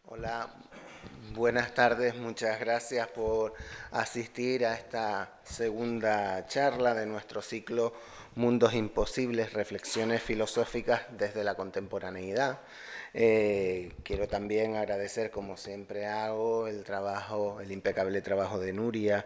Hola, buenas tardes, muchas gracias por asistir a esta segunda charla de nuestro ciclo Mundos Imposibles, Reflexiones Filosóficas desde la Contemporaneidad. Quiero también agradecer, como siempre hago, el impecable trabajo de Nuria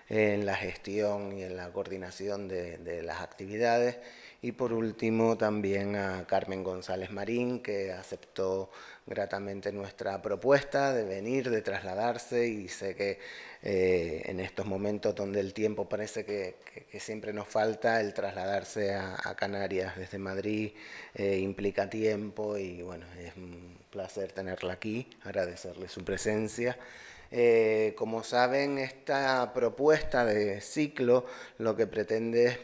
en la gestión y en la coordinación de las actividades. Y por último también a Carmen González Marín, que aceptó gratamente nuestra propuesta de venir, de trasladarse, y sé que en estos momentos donde el tiempo parece que siempre nos falta, el trasladarse a Canarias desde Madrid implica tiempo y bueno, es un placer tenerla aquí, agradecerle su presencia. Como saben, esta propuesta de ciclo lo que pretende es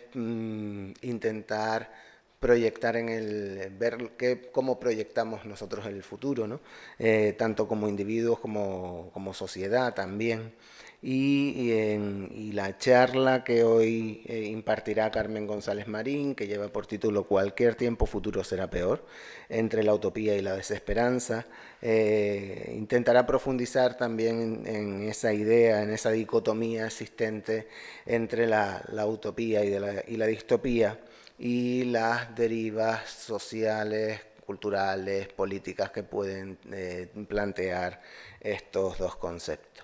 intentar proyectar ver cómo proyectamos nosotros el futuro, ¿no? Tanto como individuos como sociedad también. Y la charla que hoy impartirá Carmen González Marín, que lleva por título Cualquier tiempo futuro será peor, entre la utopía y la desesperanza, intentará profundizar también en esa idea, en esa dicotomía existente entre la utopía y la distopía y las derivas sociales, culturales, políticas que pueden plantear estos dos conceptos.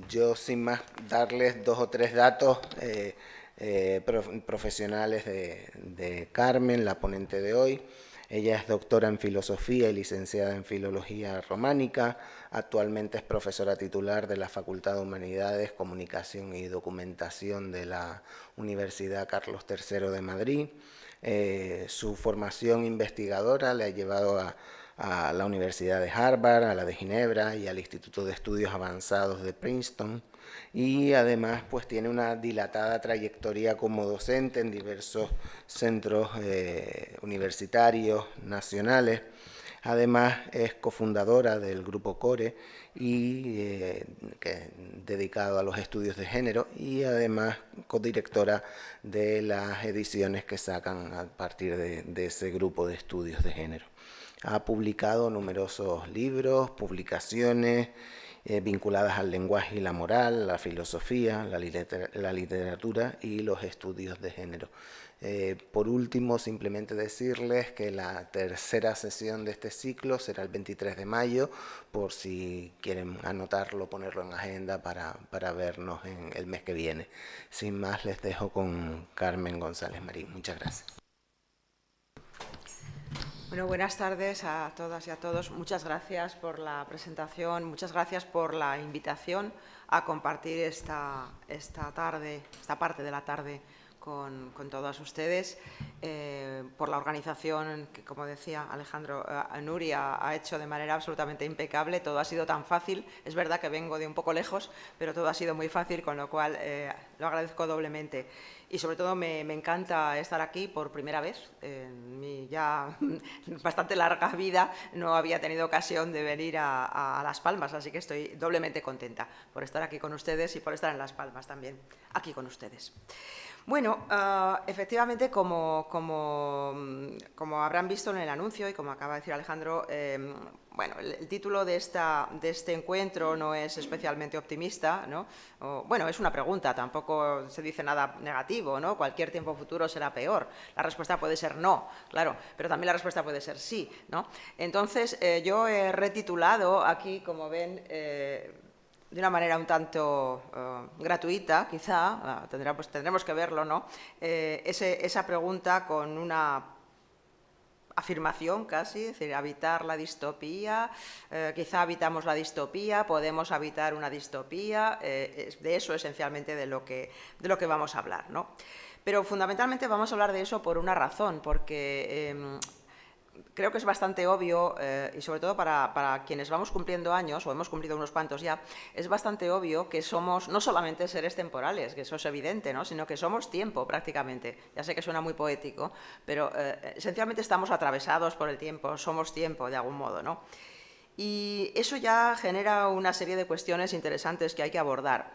Yo sin más darles dos o tres datos profesionales de Carmen, la ponente de hoy. Ella es doctora en filosofía y licenciada en filología románica. Actualmente es profesora titular de la Facultad de Humanidades, Comunicación y Documentación de la Universidad Carlos III de Madrid. Su formación investigadora le ha llevado a la Universidad de Harvard, a la de Ginebra y al Instituto de Estudios Avanzados de Princeton, y además pues tiene una dilatada trayectoria como docente en diversos centros universitarios nacionales. Además es cofundadora del grupo CORE y dedicado a los estudios de género, y además codirectora de las ediciones que sacan a partir de ese grupo de estudios de género. Ha publicado numerosos libros, publicaciones vinculadas al lenguaje y la moral, la filosofía, la literatura y los estudios de género. Por último, simplemente decirles que la tercera sesión de este ciclo será el 23 de mayo, por si quieren anotarlo, ponerlo en agenda para vernos en el mes que viene. Sin más, les dejo con Carmen González Marín. Muchas gracias. Bueno, buenas tardes a todas y a todos. Muchas gracias por la presentación, muchas gracias por la invitación a compartir esta tarde, esta parte de la tarde con todas ustedes, por la organización que, como decía Alejandro, Nuria ha hecho de manera absolutamente impecable. Todo ha sido tan fácil. Es verdad que vengo de un poco lejos, pero todo ha sido muy fácil, con lo cual lo agradezco doblemente. Y sobre todo me encanta estar aquí por primera vez. En mi ya bastante larga vida no había tenido ocasión de venir a Las Palmas, así que estoy doblemente contenta por estar aquí con ustedes y por estar en Las Palmas también, aquí con ustedes. Bueno, efectivamente, como habrán visto en el anuncio y como acaba de decir Alejandro, bueno, el título de este encuentro no es especialmente optimista, ¿no? Bueno, es una pregunta, tampoco se dice nada negativo, ¿no? Cualquier tiempo futuro será peor. La respuesta puede ser no, claro, pero también la respuesta puede ser sí, ¿no? Entonces, yo he retitulado aquí, como ven, de una manera un tanto gratuita, quizá, tendremos que verlo, ¿no? Esa pregunta con una afirmación casi, es decir, habitar la distopía, quizá habitamos la distopía, podemos habitar una distopía, de eso esencialmente de lo que vamos a hablar, ¿no? Pero fundamentalmente vamos a hablar de eso por una razón, porque creo que es bastante obvio, y sobre todo para quienes vamos cumpliendo años, o hemos cumplido unos cuantos ya, es bastante obvio que somos no solamente seres temporales, que eso es evidente, ¿no? Sino que somos tiempo prácticamente. Ya sé que suena muy poético, pero esencialmente estamos atravesados por el tiempo, somos tiempo de algún modo, ¿no? Y eso ya genera una serie de cuestiones interesantes que hay que abordar.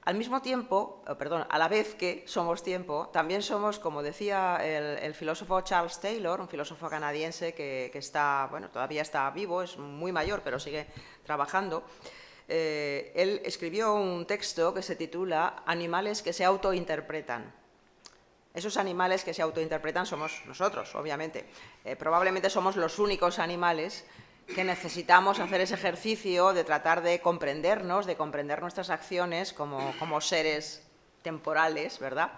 Al mismo tiempo, a la vez que somos tiempo, también somos, como decía el filósofo Charles Taylor, un filósofo canadiense que está, bueno, todavía está vivo, es muy mayor, pero sigue trabajando. Él escribió un texto que se titula Animales que se autointerpretan. Esos animales que se autointerpretan somos nosotros, obviamente. Probablemente somos los únicos animales que necesitamos hacer ese ejercicio de tratar de comprendernos, de comprender nuestras acciones como seres temporales, ¿verdad?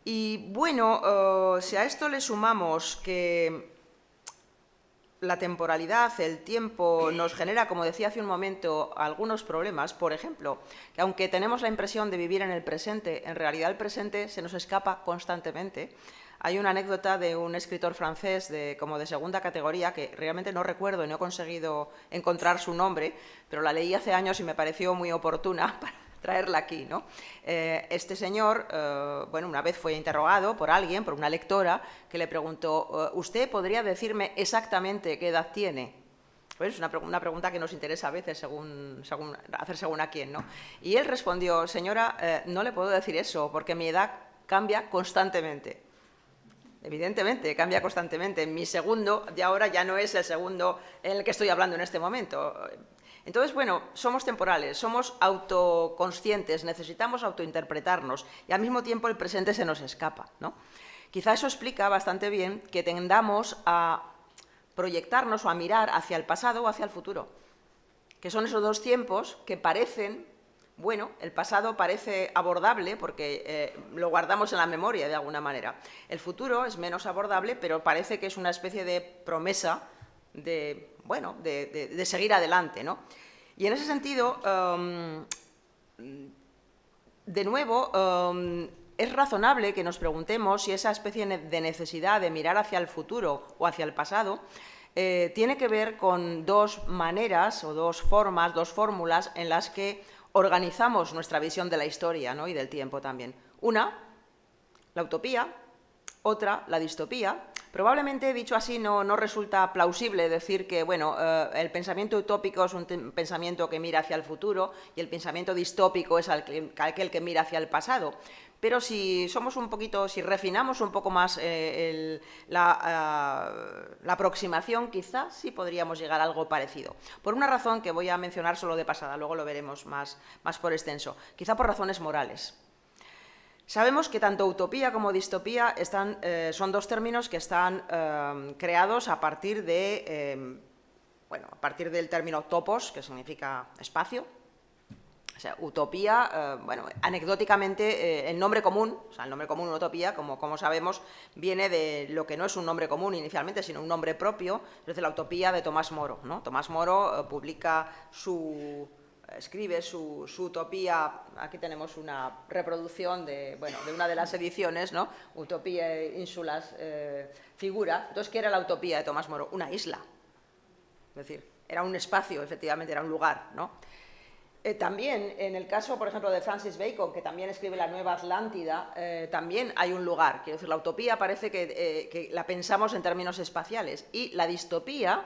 Y bueno, si a esto le sumamos que la temporalidad, el tiempo, nos genera, como decía hace un momento, algunos problemas. Por ejemplo, que aunque tenemos la impresión de vivir en el presente, en realidad el presente se nos escapa constantemente. Hay una anécdota de un escritor francés como de segunda categoría, que realmente no recuerdo y no he conseguido encontrar su nombre, pero la leí hace años y me pareció muy oportuna para traerla aquí, ¿no? Este señor, bueno, una vez fue interrogado por alguien, por una lectora, que le preguntó, ¿usted podría decirme exactamente qué edad tiene? Pues es una pregunta que nos interesa a veces hacer según a quién, ¿no? Y él respondió, señora, no le puedo decir eso, porque mi edad cambia constantemente. Evidentemente, cambia constantemente. Mi segundo de ahora ya no es el segundo en el que estoy hablando en este momento. Entonces, bueno, somos temporales, somos autoconscientes, necesitamos autointerpretarnos y al mismo tiempo el presente se nos escapa, ¿no? Quizá eso explica bastante bien que tendamos a proyectarnos o a mirar hacia el pasado o hacia el futuro, que son esos dos tiempos que parecen, bueno, el pasado parece abordable porque lo guardamos en la memoria de alguna manera. El futuro es menos abordable, pero parece que es una especie de promesa de, bueno, de seguir adelante, ¿no? Y en ese sentido, de nuevo, es razonable que nos preguntemos si esa especie de necesidad de mirar hacia el futuro o hacia el pasado tiene que ver con dos maneras o dos formas, dos fórmulas en las que organizamos nuestra visión de la historia, ¿no? Y del tiempo también. Una, la utopía; otra, la distopía. Probablemente, dicho así, no resulta plausible decir que, bueno, el pensamiento utópico es un pensamiento que mira hacia el futuro y el pensamiento distópico es aquel que mira hacia el pasado. Pero si refinamos un poco más la aproximación, quizás sí podríamos llegar a algo parecido. Por una razón que voy a mencionar solo de pasada, luego lo veremos más por extenso. Quizá por razones morales. Sabemos que tanto utopía como distopía son dos términos que están creados a partir del término topos, que significa espacio. O sea, utopía, bueno, anecdóticamente, el nombre común, utopía, como sabemos, viene de lo que no es un nombre común inicialmente, sino un nombre propio, es decir, la utopía de Tomás Moro, ¿no? Tomás Moro escribe su utopía. Aquí tenemos una reproducción de una de las ediciones, ¿no? Utopía Insulas figura. Entonces, ¿qué era la utopía de Tomás Moro? Una isla. Es decir, era un espacio, efectivamente, era un lugar, ¿no? También, en el caso, por ejemplo, de Francis Bacon, que también escribe La Nueva Atlántida, también hay un lugar. Quiero decir, la utopía parece que la pensamos en términos espaciales. Y la distopía,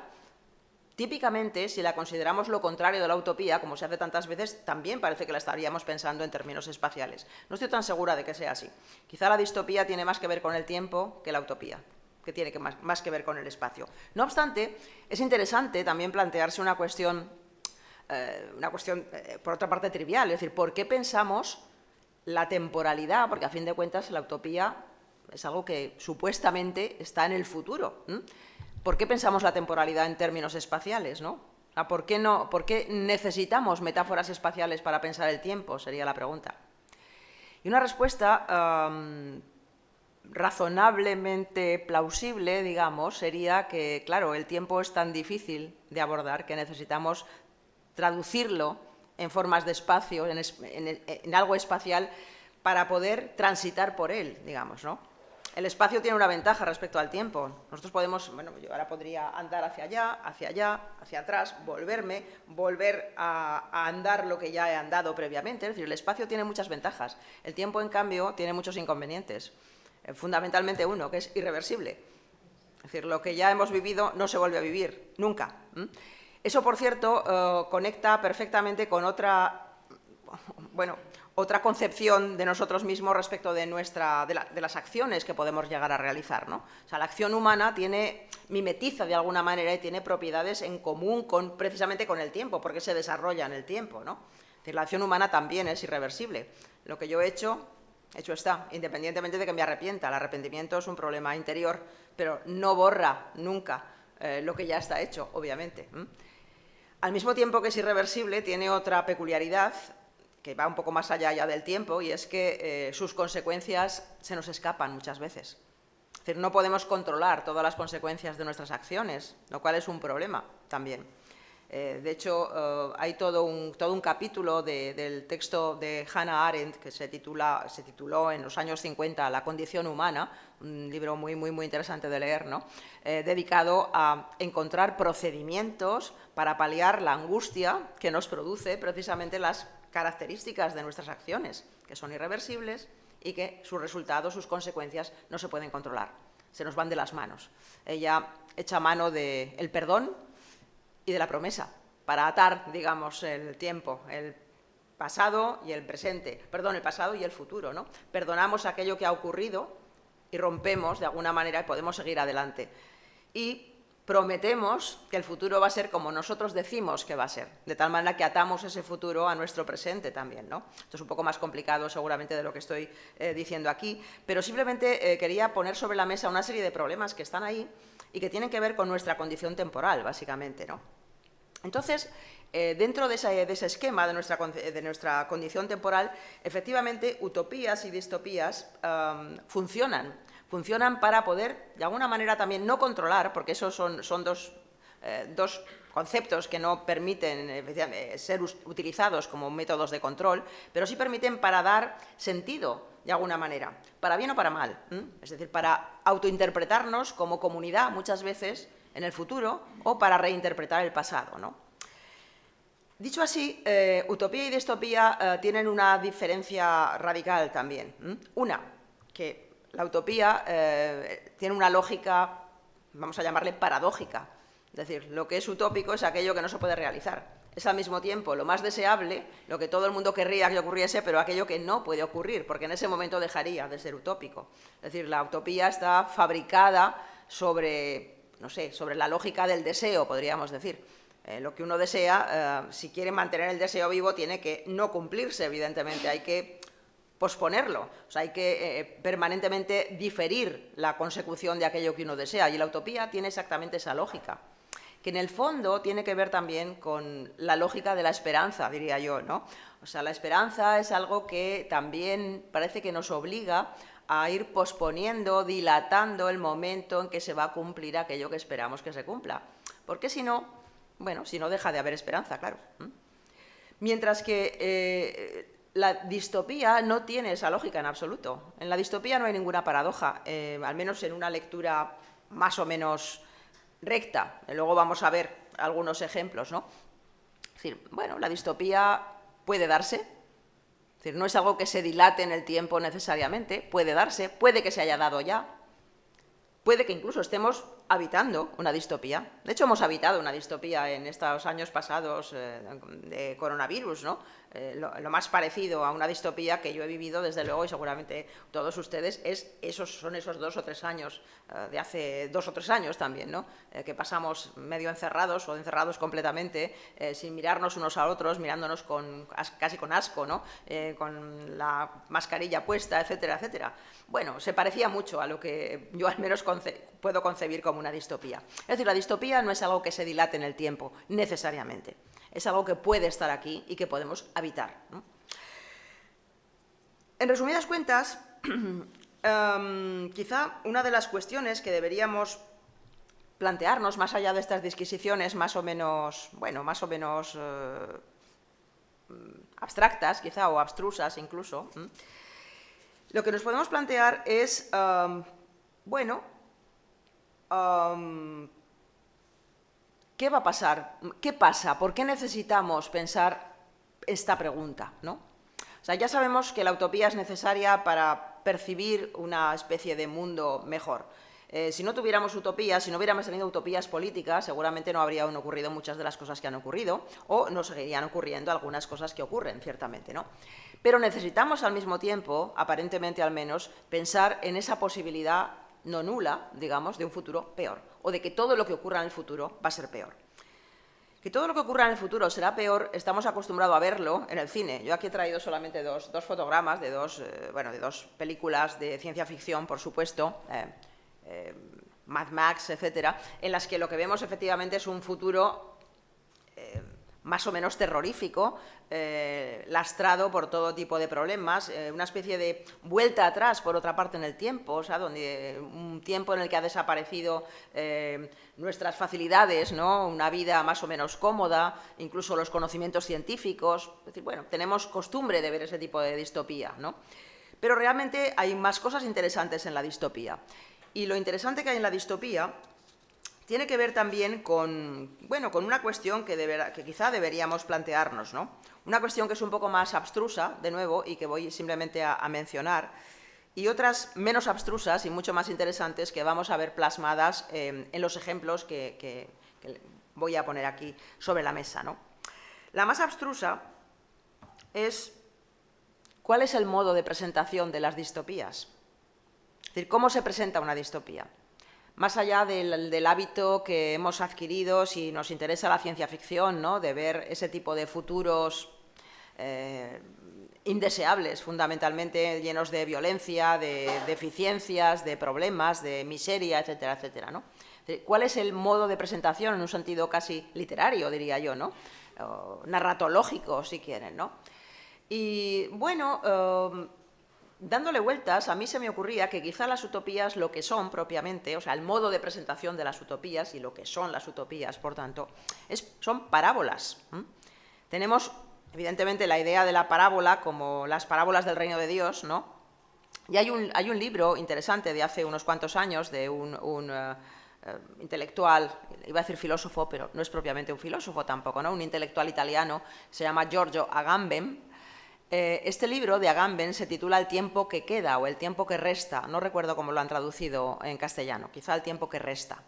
típicamente, si la consideramos lo contrario de la utopía, como se hace tantas veces, también parece que la estaríamos pensando en términos espaciales. No estoy tan segura de que sea así. Quizá la distopía tiene más que ver con el tiempo que la utopía, que tiene más que ver con el espacio. No obstante, es interesante también plantearse una cuestión, por otra parte, trivial. Es decir, ¿por qué pensamos la temporalidad? Porque, a fin de cuentas, la utopía es algo que supuestamente está en el futuro. ¿Por qué pensamos la temporalidad en términos espaciales, ¿no? ¿Por qué necesitamos metáforas espaciales para pensar el tiempo? Sería la pregunta. Y una respuesta razonablemente plausible, digamos, sería que, claro, el tiempo es tan difícil de abordar que necesitamos traducirlo en formas de espacio, en algo espacial, para poder transitar por él, digamos, ¿no? El espacio tiene una ventaja respecto al tiempo. Nosotros podemos, bueno, yo ahora podría andar hacia allá, hacia atrás, volver a andar lo que ya he andado previamente. Es decir, el espacio tiene muchas ventajas. El tiempo, en cambio, tiene muchos inconvenientes. Fundamentalmente uno, que es irreversible. Es decir, lo que ya hemos vivido no se vuelve a vivir, nunca. Eso, por cierto, conecta perfectamente con otra bueno, otra concepción de nosotros mismos respecto de las acciones que podemos llegar a realizar, ¿no? O sea, la acción humana mimetiza de alguna manera y tiene propiedades en común precisamente con el tiempo, porque se desarrolla en el tiempo, ¿no? Es decir, la acción humana también es irreversible. Lo que yo he hecho está, independientemente de que me arrepienta. El arrepentimiento es un problema interior, pero no borra nunca lo que ya está hecho, obviamente. Al mismo tiempo que es irreversible, tiene otra peculiaridad que va un poco más allá ya del tiempo, y es que sus consecuencias se nos escapan muchas veces. Es decir, no podemos controlar todas las consecuencias de nuestras acciones, lo cual es un problema también. De hecho, hay todo un capítulo del texto de Hannah Arendt que se tituló en los años 50 La condición humana, un libro muy, muy, muy interesante de leer, ¿no? Dedicado a encontrar procedimientos para paliar la angustia que nos produce precisamente las características de nuestras acciones, que son irreversibles y que sus resultados, sus consecuencias, no se pueden controlar, se nos van de las manos. Ella echa mano del perdón y de la promesa, para atar, digamos, el tiempo, el pasado y el presente, perdón, el pasado y el futuro, ¿no? Perdonamos aquello que ha ocurrido y rompemos de alguna manera y podemos seguir adelante. Y prometemos que el futuro va a ser como nosotros decimos que va a ser, de tal manera que atamos ese futuro a nuestro presente también, ¿no? Esto es un poco más complicado seguramente de lo que estoy diciendo aquí, pero simplemente quería poner sobre la mesa una serie de problemas que están ahí y que tienen que ver con nuestra condición temporal, básicamente, ¿no? Entonces, dentro de ese esquema de nuestra condición temporal, efectivamente, utopías y distopías funcionan para poder, de alguna manera también, no controlar, porque esos son dos conceptos que no permiten ser utilizados como métodos de control, pero sí permiten para dar sentido, de alguna manera, para bien o para mal, es decir, para autointerpretarnos como comunidad muchas veces en el futuro o para reinterpretar el pasado, ¿no? Dicho así, utopía y distopía tienen una diferencia radical también. Una, que la utopía tiene una lógica, vamos a llamarle paradójica. Es decir, lo que es utópico es aquello que no se puede realizar. Es al mismo tiempo lo más deseable, lo que todo el mundo querría que ocurriese, pero aquello que no puede ocurrir, porque en ese momento dejaría de ser utópico. Es decir, la utopía está fabricada sobre la lógica del deseo, podríamos decir. Lo que uno desea, si quiere mantener el deseo vivo, tiene que no cumplirse, evidentemente, hay que posponerlo, o sea, hay que permanentemente diferir la consecución de aquello que uno desea, y la utopía tiene exactamente esa lógica, que en el fondo tiene que ver también con la lógica de la esperanza, diría yo, ¿no? O sea, la esperanza es algo que también parece que nos obliga a ir posponiendo, dilatando el momento en que se va a cumplir aquello que esperamos que se cumpla, porque si no, deja de haber esperanza, claro. Mientras que la distopía no tiene esa lógica en absoluto. En la distopía no hay ninguna paradoja, al menos en una lectura más o menos recta. Luego vamos a ver algunos ejemplos, ¿no? Es decir, la distopía puede darse, es decir, no es algo que se dilate en el tiempo necesariamente, puede darse, puede que se haya dado ya, puede que incluso estemos habitando una distopía. De hecho, hemos habitado una distopía en estos años pasados de coronavirus, ¿no? Lo más parecido a una distopía que yo he vivido, desde luego, y seguramente todos ustedes, son esos 2 o 3 años, de hace 2 o 3 años también, ¿no? Que pasamos medio encerrados o encerrados completamente, sin mirarnos unos a otros, mirándonos casi con asco, ¿no? Con la mascarilla puesta, etcétera, etcétera. Bueno, se parecía mucho a lo que yo al menos puedo concebir como una distopía. Es decir, la distopía no es algo que se dilate en el tiempo, necesariamente. Es algo que puede estar aquí y que podemos habitar, ¿no? En resumidas cuentas, quizá una de las cuestiones que deberíamos plantearnos, más allá de estas disquisiciones más o menos abstractas, quizá, o abstrusas incluso, lo que nos podemos plantear es, ¿qué va a pasar? ¿Qué pasa? ¿Por qué necesitamos pensar esta pregunta, ¿no? O sea, ya sabemos que la utopía es necesaria para percibir una especie de mundo mejor. Si no tuviéramos utopías, si no hubiéramos tenido utopías políticas, seguramente no habrían ocurrido muchas de las cosas que han ocurrido, o no seguirían ocurriendo algunas cosas que ocurren, ciertamente, ¿no? Pero necesitamos al mismo tiempo, aparentemente al menos, pensar en esa posibilidad no nula, digamos, de un futuro peor, o de que todo lo que ocurra en el futuro va a ser peor. Que todo lo que ocurra en el futuro será peor, estamos acostumbrados a verlo en el cine. Yo aquí he traído solamente dos fotogramas de dos películas de ciencia ficción, por supuesto, Mad Max, etcétera, en las que lo que vemos efectivamente es un futuro más o menos terrorífico, lastrado por todo tipo de problemas, una especie de vuelta atrás, por otra parte, en el tiempo, o sea, donde un tiempo en el que ha desaparecido nuestras facilidades, ¿no? Una vida más o menos cómoda, incluso los conocimientos científicos. Es decir, bueno, tenemos costumbre de ver ese tipo de distopía, ¿no? Pero realmente hay más cosas interesantes en la distopía. Y lo interesante que hay en la distopía tiene que ver también con una cuestión que quizá deberíamos plantearnos, ¿no? Una cuestión que es un poco más abstrusa, de nuevo, y que voy simplemente a mencionar, y otras menos abstrusas y mucho más interesantes que vamos a ver plasmadas en los ejemplos que voy a poner aquí sobre la mesa, ¿no? La más abstrusa es cuál es el modo de presentación de las distopías. Es decir, ¿cómo se presenta una distopía? Más allá del hábito que hemos adquirido, si nos interesa la ciencia ficción, ¿no? De ver ese tipo de futuros indeseables, fundamentalmente llenos de violencia, de deficiencias, de problemas, de miseria, etcétera, etcétera, ¿no? ¿Cuál es el modo de presentación en un sentido casi literario, diría yo, ¿no? O narratológico, si quieren, ¿no? Y bueno, dándole vueltas, a mí se me ocurría que quizá las utopías, lo que son propiamente, o sea, el modo de presentación de las utopías y lo que son las utopías, por tanto, son parábolas. Tenemos, evidentemente, la idea de la parábola como las parábolas del reino de Dios, ¿no? Y hay un libro interesante de hace unos cuantos años de un intelectual, iba a decir filósofo, pero no es propiamente un filósofo tampoco, ¿no? Un intelectual italiano, se llama Giorgio Agamben. Este libro de Agamben se titula El tiempo que queda o El tiempo que resta, no recuerdo cómo lo han traducido en castellano, quizá El tiempo que resta,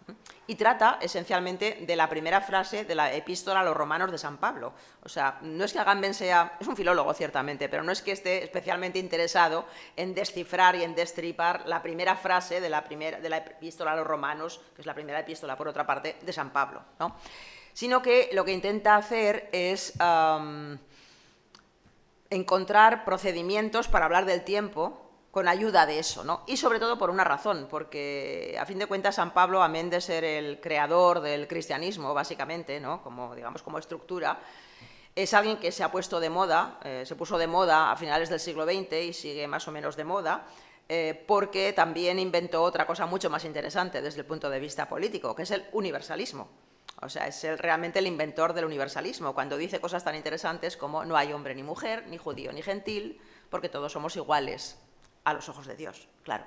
y trata esencialmente de la primera frase de la epístola a los romanos de San Pablo. O sea, no es que Agamben es un filólogo ciertamente, pero no es que esté especialmente interesado en descifrar y en destripar la primera frase de la epístola a los romanos, que es la primera epístola, por otra parte, de San Pablo, ¿no? Sino que lo que intenta hacer es encontrar procedimientos para hablar del tiempo con ayuda de eso, ¿no? Y sobre todo por una razón, porque a fin de cuentas San Pablo, amén de ser el creador del cristianismo, básicamente, ¿no? Como estructura, es alguien que se ha puesto de moda, se puso de moda a finales del siglo XX y sigue más o menos de moda, porque también inventó otra cosa mucho más interesante desde el punto de vista político, que es el universalismo. O sea, es realmente el inventor del universalismo, cuando dice cosas tan interesantes como no hay hombre ni mujer, ni judío ni gentil, porque todos somos iguales a los ojos de Dios, claro.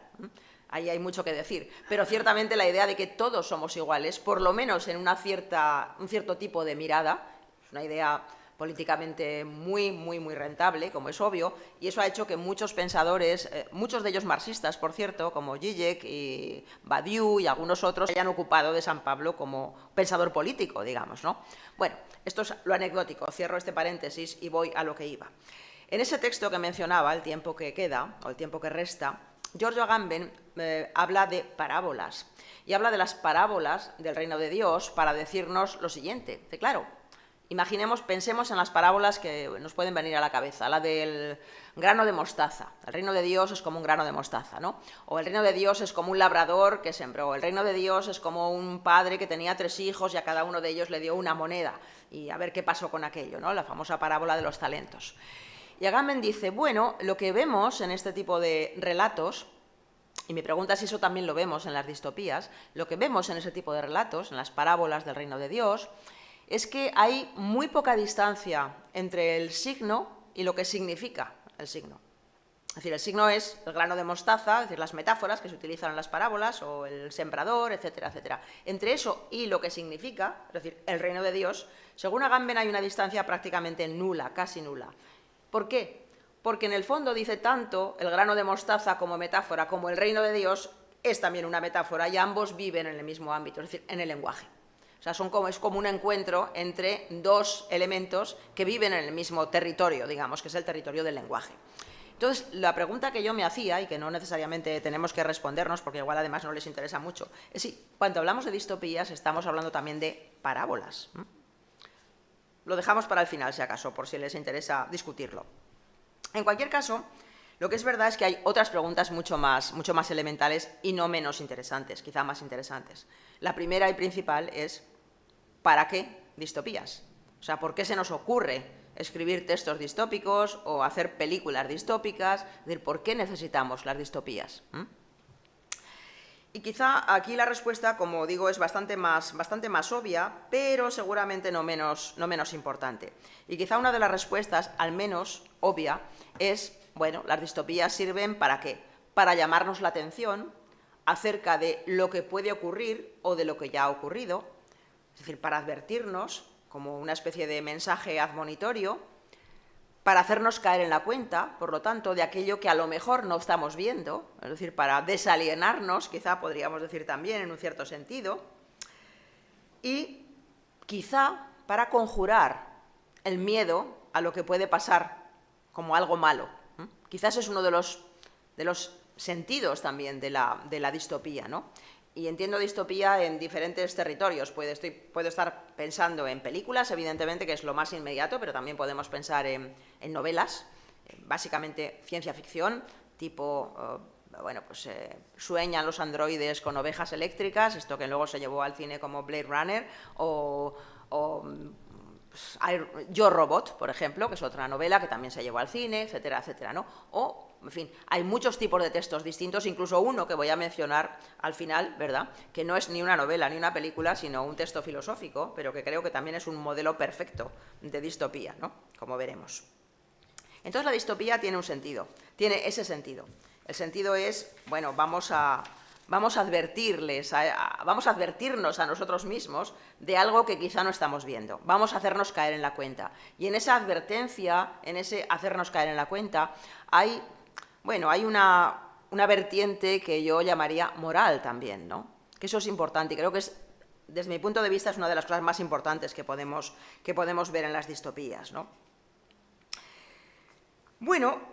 Ahí hay mucho que decir, pero ciertamente la idea de que todos somos iguales, por lo menos en un cierto tipo de mirada, es una idea políticamente muy rentable, como es obvio, y eso ha hecho que muchos pensadores, muchos de ellos marxistas, por cierto, como Zizek y Badiou y algunos otros, se hayan ocupado de San Pablo como pensador político, digamos, ¿no? Bueno, esto es lo anecdótico, cierro este paréntesis y voy a lo que iba. En ese texto que mencionaba, El tiempo que queda, o El tiempo que resta, Giorgio Agamben habla de parábolas, y habla de las parábolas del reino de Dios para decirnos lo siguiente, que claro, pensemos en las parábolas que nos pueden venir a la cabeza, la del grano de mostaza. El reino de Dios es como un grano de mostaza, ¿no? O el reino de Dios es como un labrador que sembró. El reino de Dios es como un padre que tenía 3 hijos y a cada uno de ellos le dio una moneda. Y a ver qué pasó con aquello, ¿no? La famosa parábola de los talentos. Y Agamben dice, bueno, lo que vemos en este tipo de relatos, y me pregunta si eso también lo vemos en las distopías, lo que vemos en ese tipo de relatos, en las parábolas del reino de Dios, es que hay muy poca distancia entre el signo y lo que significa el signo. Es decir, el signo es el grano de mostaza, es decir, las metáforas que se utilizan en las parábolas, o el sembrador, etcétera, etcétera. Entre eso y lo que significa, es decir, el reino de Dios, según Agamben hay una distancia prácticamente nula, casi nula. ¿Por qué? Porque en el fondo dice tanto el grano de mostaza como metáfora, como el reino de Dios, es también una metáfora y ambos viven en el mismo ámbito, es decir, en el lenguaje. O sea, es como un encuentro entre dos elementos que viven en el mismo territorio, digamos, que es el territorio del lenguaje. Entonces, la pregunta que yo me hacía, y que no necesariamente tenemos que respondernos, porque igual además no les interesa mucho, es si cuando hablamos de distopías estamos hablando también de parábolas. Lo dejamos para el final, si acaso, por si les interesa discutirlo. En cualquier caso, lo que es verdad es que hay otras preguntas mucho más elementales y no menos interesantes, quizá más interesantes. La primera y principal es, ¿para qué distopías? O sea, ¿por qué se nos ocurre escribir textos distópicos o hacer películas distópicas? Es decir, ¿por qué necesitamos las distopías? Y quizá aquí la respuesta, como digo, es bastante más obvia, pero seguramente no menos importante. Y quizá una de las respuestas, al menos obvia, es, bueno, las distopías sirven ¿para qué? Para llamarnos la atención acerca de lo que puede ocurrir o de lo que ya ha ocurrido, es decir, para advertirnos, como una especie de mensaje admonitorio, para hacernos caer en la cuenta, por lo tanto, de aquello que a lo mejor no estamos viendo, es decir, para desalienarnos, quizá podríamos decir también en un cierto sentido, y quizá para conjurar el miedo a lo que puede pasar como algo malo. Quizás es uno de los sentidos también de la distopía, ¿no? Y entiendo distopía en diferentes territorios. Puedo estar pensando en películas, evidentemente, que es lo más inmediato, pero también podemos pensar en novelas, básicamente ciencia ficción, tipo, sueñan los androides con ovejas eléctricas, esto que luego se llevó al cine como Blade Runner, o Yo, Robot, por ejemplo, que es otra novela que también se llevó al cine, etcétera, etcétera, ¿no? O, en fin, hay muchos tipos de textos distintos, incluso uno que voy a mencionar al final, ¿verdad?, que no es ni una novela ni una película, sino un texto filosófico, pero que creo que también es un modelo perfecto de distopía, ¿no?, como veremos. Entonces la distopía tiene un sentido, tiene ese sentido. El sentido es, bueno, vamos a advertirnos a nosotros mismos de algo que quizá no estamos viendo. Vamos a hacernos caer en la cuenta. Y en esa advertencia, en ese hacernos caer en la cuenta, hay una vertiente que yo llamaría moral también, ¿no? Que eso es importante y creo que es, desde mi punto de vista, es una de las cosas más importantes que podemos ver en las distopías, ¿no? Bueno,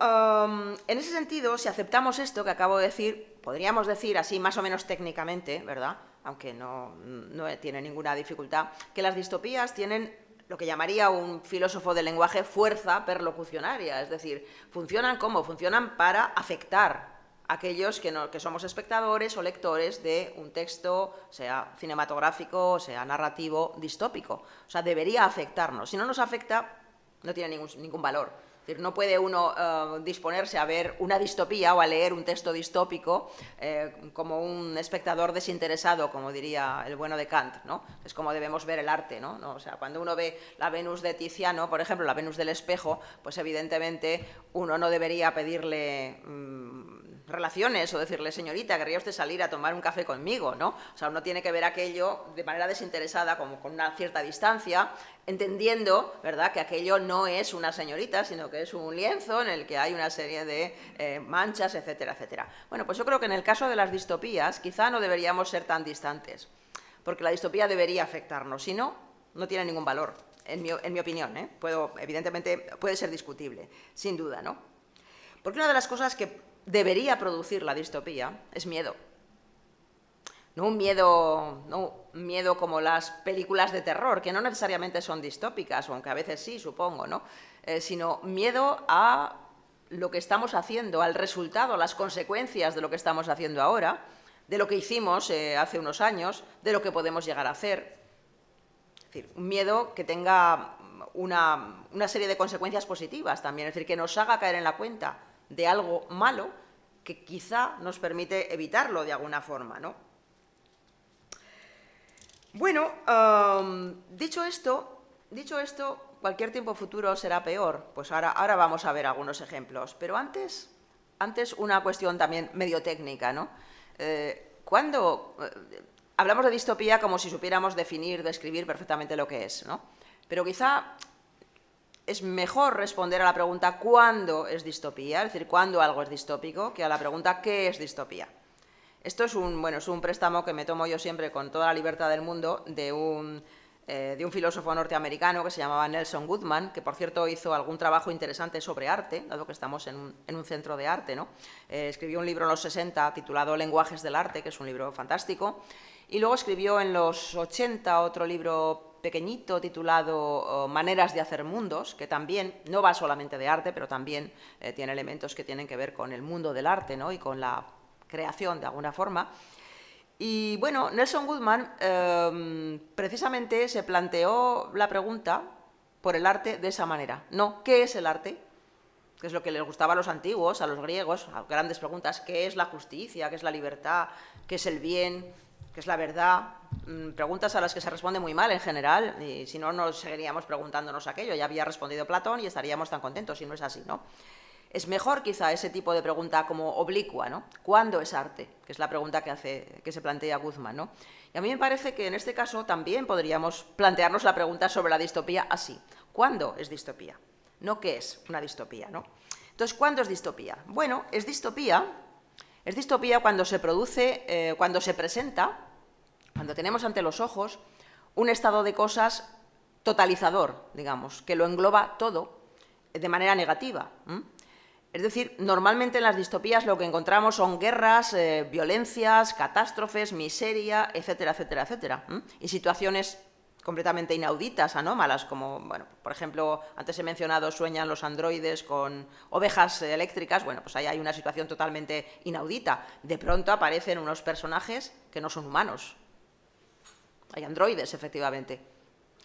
en ese sentido, si aceptamos esto que acabo de decir, podríamos decir así más o menos técnicamente, ¿verdad?, aunque no tiene ninguna dificultad, que las distopías tienen lo que llamaría un filósofo del lenguaje fuerza perlocucionaria, es decir, funcionan para afectar a aquellos que somos espectadores o lectores de un texto, sea cinematográfico, sea narrativo, distópico. O sea, debería afectarnos. Si no nos afecta, no tiene ningún valor. Es decir, no puede uno disponerse a ver una distopía o a leer un texto distópico como un espectador desinteresado, como diría el bueno de Kant, ¿no? Es como debemos ver el arte, ¿no? O sea, cuando uno ve la Venus de Tiziano, por ejemplo, la Venus del espejo, pues evidentemente uno no debería pedirle relaciones o decirle, señorita, ¿querría usted salir a tomar un café conmigo?, ¿no? O sea, uno tiene que ver aquello de manera desinteresada, como con una cierta distancia, entendiendo, ¿verdad?, que aquello no es una señorita, sino que es un lienzo en el que hay una serie de manchas, etcétera, etcétera. Bueno, pues yo creo que en el caso de las distopías quizá no deberíamos ser tan distantes, porque la distopía debería afectarnos, si no, no tiene ningún valor, en mi opinión, ¿eh? Evidentemente puede ser discutible, sin duda, ¿no? Porque una de las cosas que debería producir la distopía es miedo. No un miedo como las películas de terror, que no necesariamente son distópicas, aunque a veces sí, supongo, ¿no? Sino miedo a lo que estamos haciendo, al resultado, a las consecuencias de lo que estamos haciendo ahora, de lo que hicimos hace unos años, de lo que podemos llegar a hacer. Es decir, un miedo que tenga una serie de consecuencias positivas también, es decir, que nos haga caer en la cuenta de algo malo que quizá nos permite evitarlo de alguna forma, ¿no? Bueno, dicho esto, cualquier tiempo futuro será peor. Pues ahora vamos a ver algunos ejemplos. Pero antes una cuestión también medio técnica, ¿no? Hablamos de distopía como si supiéramos definir, describir perfectamente lo que es, ¿no? Pero quizá es mejor responder a la pregunta ¿cuándo es distopía?, es decir, ¿cuándo algo es distópico?, que a la pregunta ¿qué es distopía? Esto es un préstamo que me tomo yo siempre con toda la libertad del mundo de un filósofo norteamericano que se llamaba Nelson Goodman, que por cierto hizo algún trabajo interesante sobre arte, dado que estamos en un centro de arte, ¿no? Escribió un libro en los 60 titulado Lenguajes del arte, que es un libro fantástico, y luego escribió en los 80 otro libro pequeñito titulado Maneras de hacer mundos, que también no va solamente de arte, pero también tiene elementos que tienen que ver con el mundo del arte, ¿no? Y con la creación de alguna forma. Y bueno, Nelson Goodman precisamente se planteó la pregunta por el arte de esa manera. No, ¿qué es el arte? Que es lo que les gustaba a los antiguos, a los griegos, a grandes preguntas. ¿Qué es la justicia? ¿Qué es la libertad? ¿Qué es el bien? ¿Qué es la verdad? Preguntas a las que se responde muy mal en general, y si no, nos seguiríamos preguntándonos aquello. Ya había respondido Platón y estaríamos tan contentos, si no es así, ¿no? Es mejor quizá ese tipo de pregunta como oblicua, ¿no? ¿Cuándo es arte? Que es la pregunta que se plantea Goodman, ¿no? Y a mí me parece que en este caso también podríamos plantearnos la pregunta sobre la distopía así. ¿Cuándo es distopía? No qué es una distopía, ¿no? Entonces, ¿cuándo es distopía? Bueno, es distopía cuando se produce, cuando se presenta, cuando tenemos ante los ojos un estado de cosas totalizador, digamos, que lo engloba todo de manera negativa. Es decir, normalmente en las distopías lo que encontramos son guerras, violencias, catástrofes, miseria, etcétera, etcétera, etcétera. Y situaciones completamente inauditas, anómalas, como, bueno, por ejemplo, antes he mencionado, sueñan los androides con ovejas eléctricas. Bueno, pues ahí hay una situación totalmente inaudita. De pronto aparecen unos personajes que no son humanos. Hay androides, efectivamente.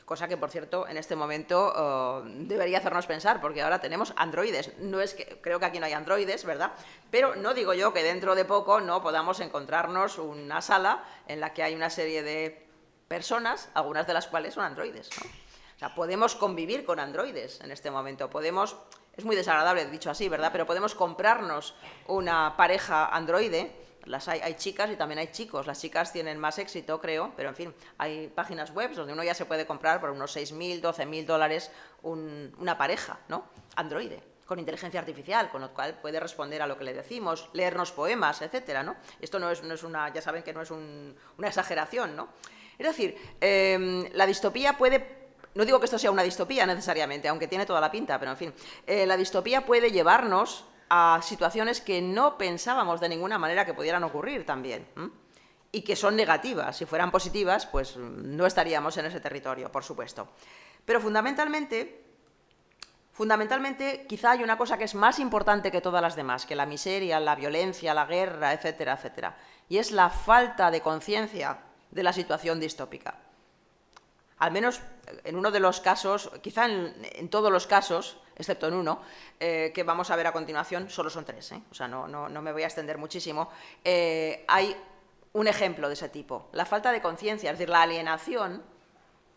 Cosa que, por cierto, en este momento debería hacernos pensar, porque ahora tenemos androides. No es que, creo que aquí no hay androides, ¿verdad? Pero no digo yo que dentro de poco no podamos encontrarnos una sala en la que hay una serie de personas, algunas de las cuales son androides, ¿no? O sea, podemos convivir con androides en este momento. Podemos, es muy desagradable dicho así, ¿verdad? Pero podemos comprarnos una pareja androide. Hay chicas y también hay chicos. Las chicas tienen más éxito, creo, pero en fin, hay páginas web donde uno ya se puede comprar por unos 6.000, 12.000 dólares una pareja, ¿no? Androide, con inteligencia artificial, con lo cual puede responder a lo que le decimos, leernos poemas, etcétera, ¿no? Esto no es una, ya saben que no es una exageración, ¿no? Es decir, la distopía puede... No digo que esto sea una distopía necesariamente, aunque tiene toda la pinta, pero en fin, la distopía puede llevarnos a situaciones que no pensábamos de ninguna manera que pudieran ocurrir también, y que son negativas. Si fueran positivas, pues no estaríamos en ese territorio, por supuesto. Pero fundamentalmente, quizá hay una cosa que es más importante que todas las demás, que la miseria, la violencia, la guerra, etcétera, etcétera, y es la falta de conciencia de la situación distópica. Al menos en uno de los casos, quizá en todos los casos, excepto en uno, que vamos a ver a continuación, solo son 3, o sea, no me voy a extender muchísimo, hay un ejemplo de ese tipo. La falta de conciencia, es decir, la alienación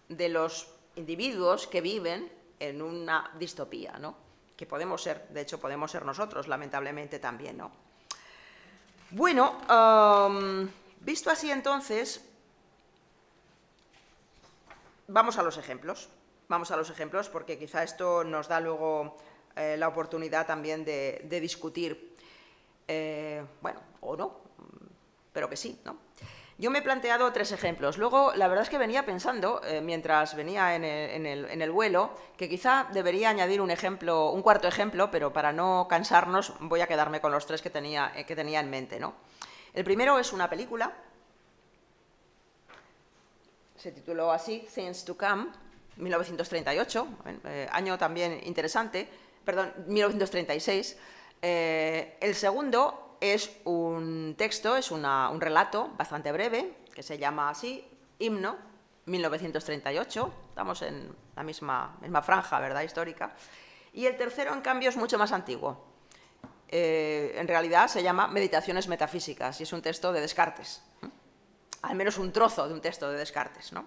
de los individuos que viven en una distopía, ¿no? Que podemos ser, de hecho, podemos ser nosotros, lamentablemente también, ¿no? Bueno, visto así entonces... Vamos a los ejemplos porque quizá esto nos da luego la oportunidad también de discutir, bueno, o no, pero que sí, ¿no? Yo me he planteado 3 ejemplos. Luego, la verdad es que venía pensando, mientras venía en el vuelo, que quizá debería añadir un cuarto ejemplo, pero para no cansarnos voy a quedarme con los 3 que tenía en mente, ¿no? El primero es una película. Se tituló así, Things to Come, 1938, año también interesante, perdón, 1936. El segundo es un texto, es un relato bastante breve, que se llama así, Himno, 1938, estamos en la misma franja, ¿verdad?, histórica. Y el tercero, en cambio, es mucho más antiguo. En realidad se llama Meditaciones metafísicas y es un texto de Descartes. Al menos un trozo de un texto de Descartes, ¿no?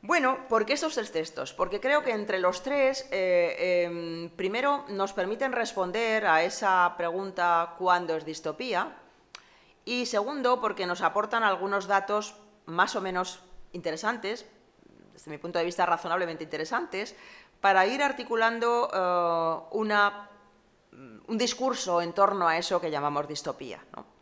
Bueno, ¿por qué estos 3 textos? Porque creo que entre los 3, primero, nos permiten responder a esa pregunta ¿cuándo es distopía? Y segundo, porque nos aportan algunos datos más o menos interesantes, desde mi punto de vista razonablemente interesantes, para ir articulando un discurso en torno a eso que llamamos distopía, ¿no?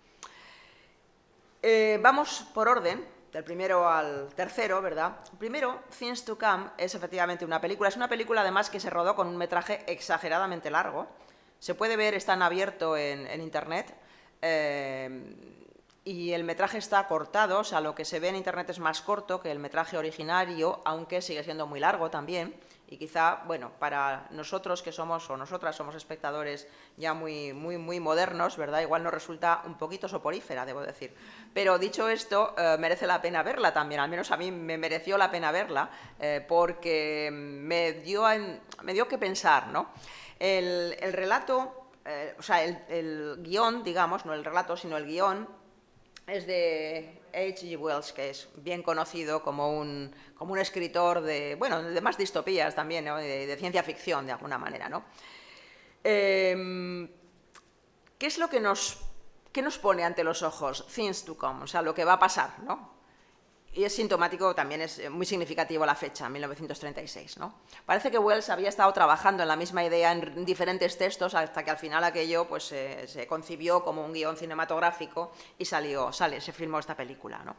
Vamos por orden, del primero al tercero, ¿verdad? Primero, Things to Come es efectivamente una película. Es una película, además, que se rodó con un metraje exageradamente largo. Se puede ver, está en abierto en Internet. Y el metraje está cortado, o sea, lo que se ve en Internet es más corto que el metraje originario, aunque sigue siendo muy largo también. Y quizá, bueno, para nosotros que somos, o nosotras somos espectadores ya muy modernos, ¿verdad? Igual nos resulta un poquito soporífera, debo decir. Pero dicho esto, merece la pena verla también, al menos a mí me mereció la pena verla, porque me dio que pensar, ¿no? El relato, o sea, el guión, digamos, no el relato, sino el guión, es de H.G. Wells, que es bien conocido como un escritor de, bueno, de más distopías también, ¿no? de ciencia ficción, de alguna manera, ¿no? ¿Qué es lo que nos pone ante los ojos? Things to come, o sea, lo que va a pasar, ¿no? Y es sintomático, también es muy significativo la fecha, 1936, ¿no? Parece que Wells había estado trabajando en la misma idea en diferentes textos hasta que al final aquello pues, se concibió como un guión cinematográfico y se filmó esta película, ¿no?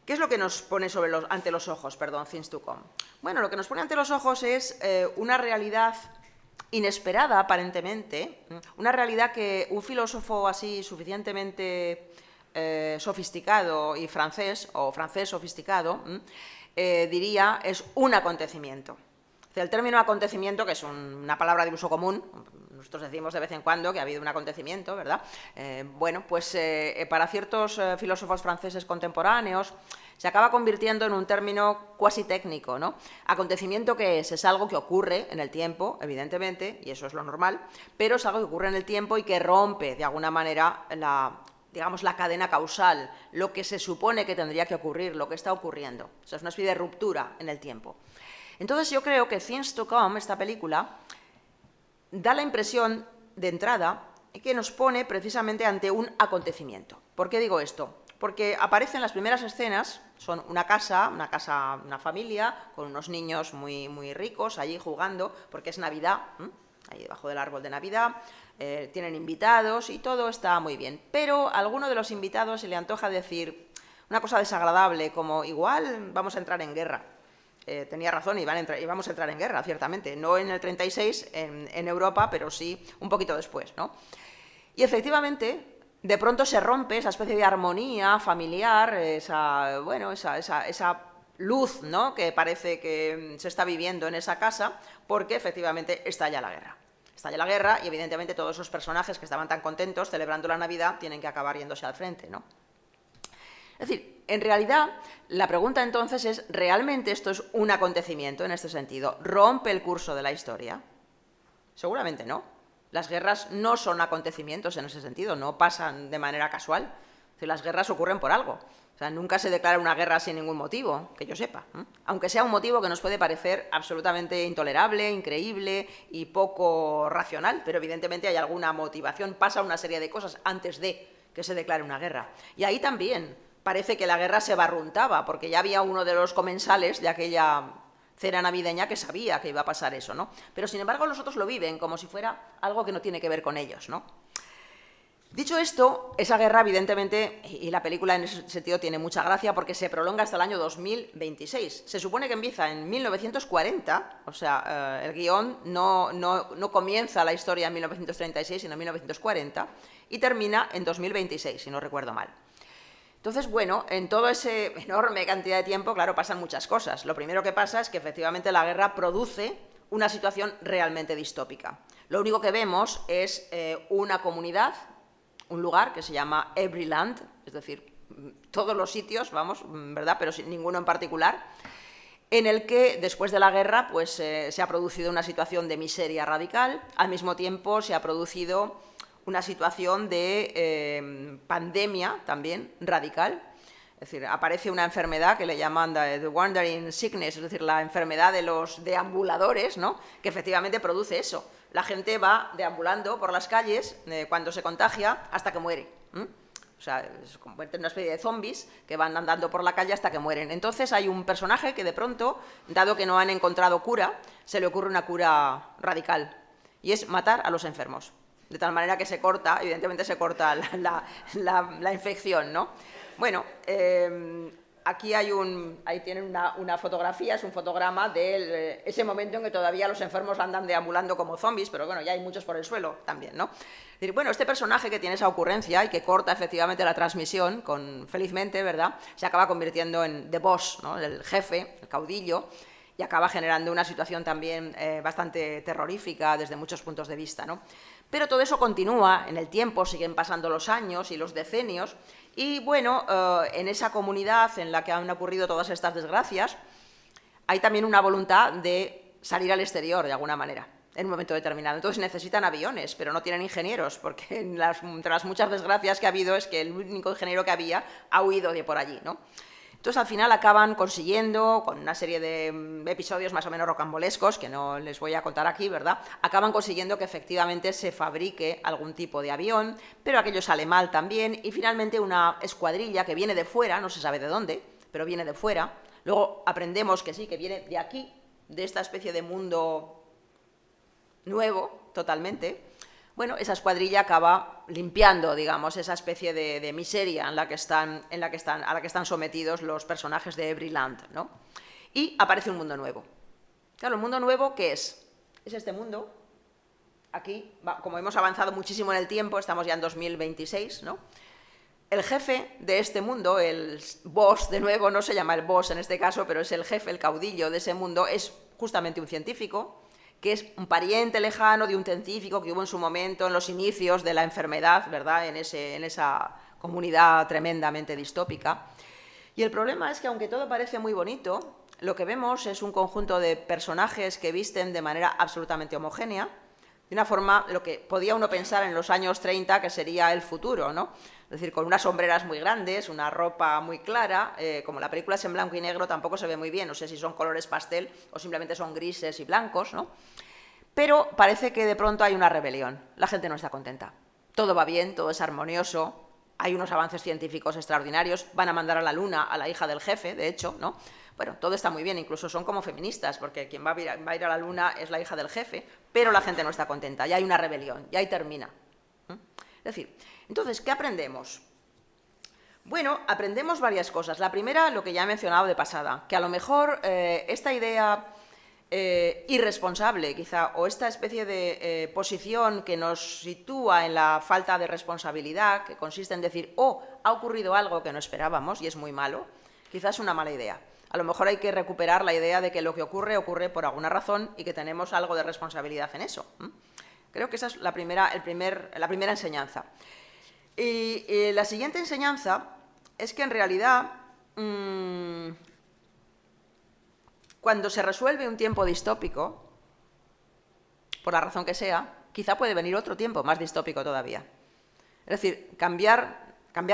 ¿Qué es lo que nos pone ante los ojos, Things to Come? Bueno, lo que nos pone ante los ojos es una realidad inesperada, aparentemente, una realidad que un filósofo así suficientemente sofisticado y francés, o francés sofisticado, diría es un acontecimiento. El término acontecimiento, que es una palabra de uso común, nosotros decimos de vez en cuando que ha habido un acontecimiento, ¿verdad? Bueno, pues para ciertos filósofos franceses contemporáneos se acaba convirtiendo en un término cuasi técnico, ¿no? Acontecimiento, ¿qué es? Es algo que ocurre en el tiempo, evidentemente, y eso es lo normal, pero es algo que ocurre en el tiempo y que rompe, de alguna manera, digamos, la cadena causal, lo que se supone que tendría que ocurrir, lo que está ocurriendo. O sea, es una especie de ruptura en el tiempo. Entonces yo creo que Things to Come, esta película, da la impresión de entrada que nos pone precisamente ante un acontecimiento. ¿Por qué digo esto? Porque aparecen las primeras escenas, son una familia, con unos niños muy ricos allí jugando, porque es Navidad, ahí debajo del árbol de Navidad, tienen invitados y todo está muy bien. Pero a alguno de los invitados se le antoja decir una cosa desagradable, como igual vamos a entrar en guerra. Tenía razón, íbamos a entrar en guerra, ciertamente. No en el 36 en Europa, pero sí un poquito después, ¿no? Y efectivamente, de pronto se rompe esa especie de armonía familiar, esa luz, ¿no?, que parece que se está viviendo en esa casa, porque efectivamente estalla la guerra. Estalla la guerra y evidentemente todos esos personajes que estaban tan contentos celebrando la Navidad tienen que acabar yéndose al frente, ¿no? Es decir, en realidad, la pregunta entonces es, ¿realmente esto es un acontecimiento en este sentido? ¿Rompe el curso de la historia? Seguramente no. Las guerras no son acontecimientos en ese sentido, no pasan de manera casual. Es decir, las guerras ocurren por algo. O sea, nunca se declara una guerra sin ningún motivo, que yo sepa. Aunque sea un motivo que nos puede parecer absolutamente intolerable, increíble y poco racional, pero evidentemente hay alguna motivación, pasa una serie de cosas antes de que se declare una guerra. Y ahí también parece que la guerra se barruntaba, porque ya había uno de los comensales de aquella cena navideña que sabía que iba a pasar eso, ¿no? Pero sin embargo los otros lo viven como si fuera algo que no tiene que ver con ellos, ¿no? Dicho esto, esa guerra evidentemente, y la película en ese sentido tiene mucha gracia porque se prolonga hasta el año 2026. Se supone que empieza en 1940, o sea, el guión no comienza la historia en 1936, sino en 1940, y termina en 2026, si no recuerdo mal. Entonces, bueno, en toda esa enorme cantidad de tiempo, claro, pasan muchas cosas. Lo primero que pasa es que efectivamente la guerra produce una situación realmente distópica. Lo único que vemos es una comunidad, un lugar que se llama Everyland, es decir, todos los sitios, vamos, ¿verdad?, pero sin ninguno en particular, en el que después de la guerra pues, se ha producido una situación de miseria radical, al mismo tiempo se ha producido una situación de pandemia también radical. Es decir, aparece una enfermedad que le llaman the wandering sickness, es decir, la enfermedad de los deambuladores, ¿no?, que efectivamente produce eso. La gente va deambulando por las calles cuando se contagia hasta que muere. O sea, se convierte en una especie de zombies que van andando por la calle hasta que mueren. Entonces hay un personaje que de pronto, dado que no han encontrado cura, se le ocurre una cura radical, y es matar a los enfermos. de tal manera que se corta, evidentemente se corta la infección, ¿no? Bueno, aquí ahí tienen una fotografía, es un fotograma de ese momento en que todavía los enfermos andan deambulando como zombies, pero bueno, ya hay muchos por el suelo también, ¿no? Es decir, bueno, este personaje que tiene esa ocurrencia y que corta efectivamente la transmisión, felizmente, ¿verdad?, se acaba convirtiendo en the boss, ¿no?, el jefe, el caudillo, y acaba generando una situación también bastante terrorífica desde muchos puntos de vista, ¿no? Pero todo eso continúa en el tiempo, siguen pasando los años y los decenios, y bueno, en esa comunidad en la que han ocurrido todas estas desgracias, hay también una voluntad de salir al exterior, de alguna manera, en un momento determinado. Entonces necesitan aviones, pero no tienen ingenieros, porque entre las muchas desgracias que ha habido es que el único ingeniero que había ha huido de por allí, ¿no? Entonces, al final acaban consiguiendo, con una serie de episodios más o menos rocambolescos, que no les voy a contar aquí, ¿verdad?, acaban consiguiendo que efectivamente se fabrique algún tipo de avión, pero aquello sale mal también, y finalmente una escuadrilla que viene de fuera, no se sabe de dónde, pero viene de fuera. Luego aprendemos que sí, que viene de aquí, de esta especie de mundo nuevo, totalmente. Bueno, esa escuadrilla acaba limpiando, digamos, esa especie de miseria a la que están sometidos los personajes de Everyland, ¿no? Y aparece un mundo nuevo. Claro, el mundo nuevo, ¿qué es? Es este mundo. Aquí, como hemos avanzado muchísimo en el tiempo, estamos ya en 2026, ¿no? El jefe de este mundo, el boss, de nuevo, no se llama el boss en este caso, pero es el jefe, el caudillo de ese mundo, es justamente un científico, que es un pariente lejano de un científico que hubo en su momento, en los inicios de la enfermedad, ¿verdad?, en esa comunidad tremendamente distópica. Y el problema es que, aunque todo parece muy bonito, lo que vemos es un conjunto de personajes que visten de manera absolutamente homogénea, de una forma, lo que podía uno pensar en los años 30 que sería el futuro, ¿no? Es decir, con unas sombreras muy grandes, una ropa muy clara, como la película es en blanco y negro tampoco se ve muy bien, no sé si son colores pastel o simplemente son grises y blancos, ¿no? Pero parece que de pronto hay una rebelión, la gente no está contenta. Todo va bien, todo es armonioso, hay unos avances científicos extraordinarios, van a mandar a la luna a la hija del jefe, de hecho, ¿no? Bueno, todo está muy bien, incluso son como feministas, porque quien va a ir a la luna es la hija del jefe, pero la gente no está contenta, ya hay una rebelión, ya ahí termina. Es decir, entonces, ¿qué aprendemos? Bueno, aprendemos varias cosas. La primera, lo que ya he mencionado de pasada, que a lo mejor esta idea irresponsable, quizá, o esta especie de posición que nos sitúa en la falta de responsabilidad, que consiste en decir, oh, ha ocurrido algo que no esperábamos y es muy malo, quizás es una mala idea. A lo mejor hay que recuperar la idea de que lo que ocurre, ocurre por alguna razón y que tenemos algo de responsabilidad en eso. Creo que esa es la primera enseñanza. Y la siguiente enseñanza es que en realidad, cuando se resuelve un tiempo distópico, por la razón que sea, quizá puede venir otro tiempo más distópico todavía. Es decir, cambiar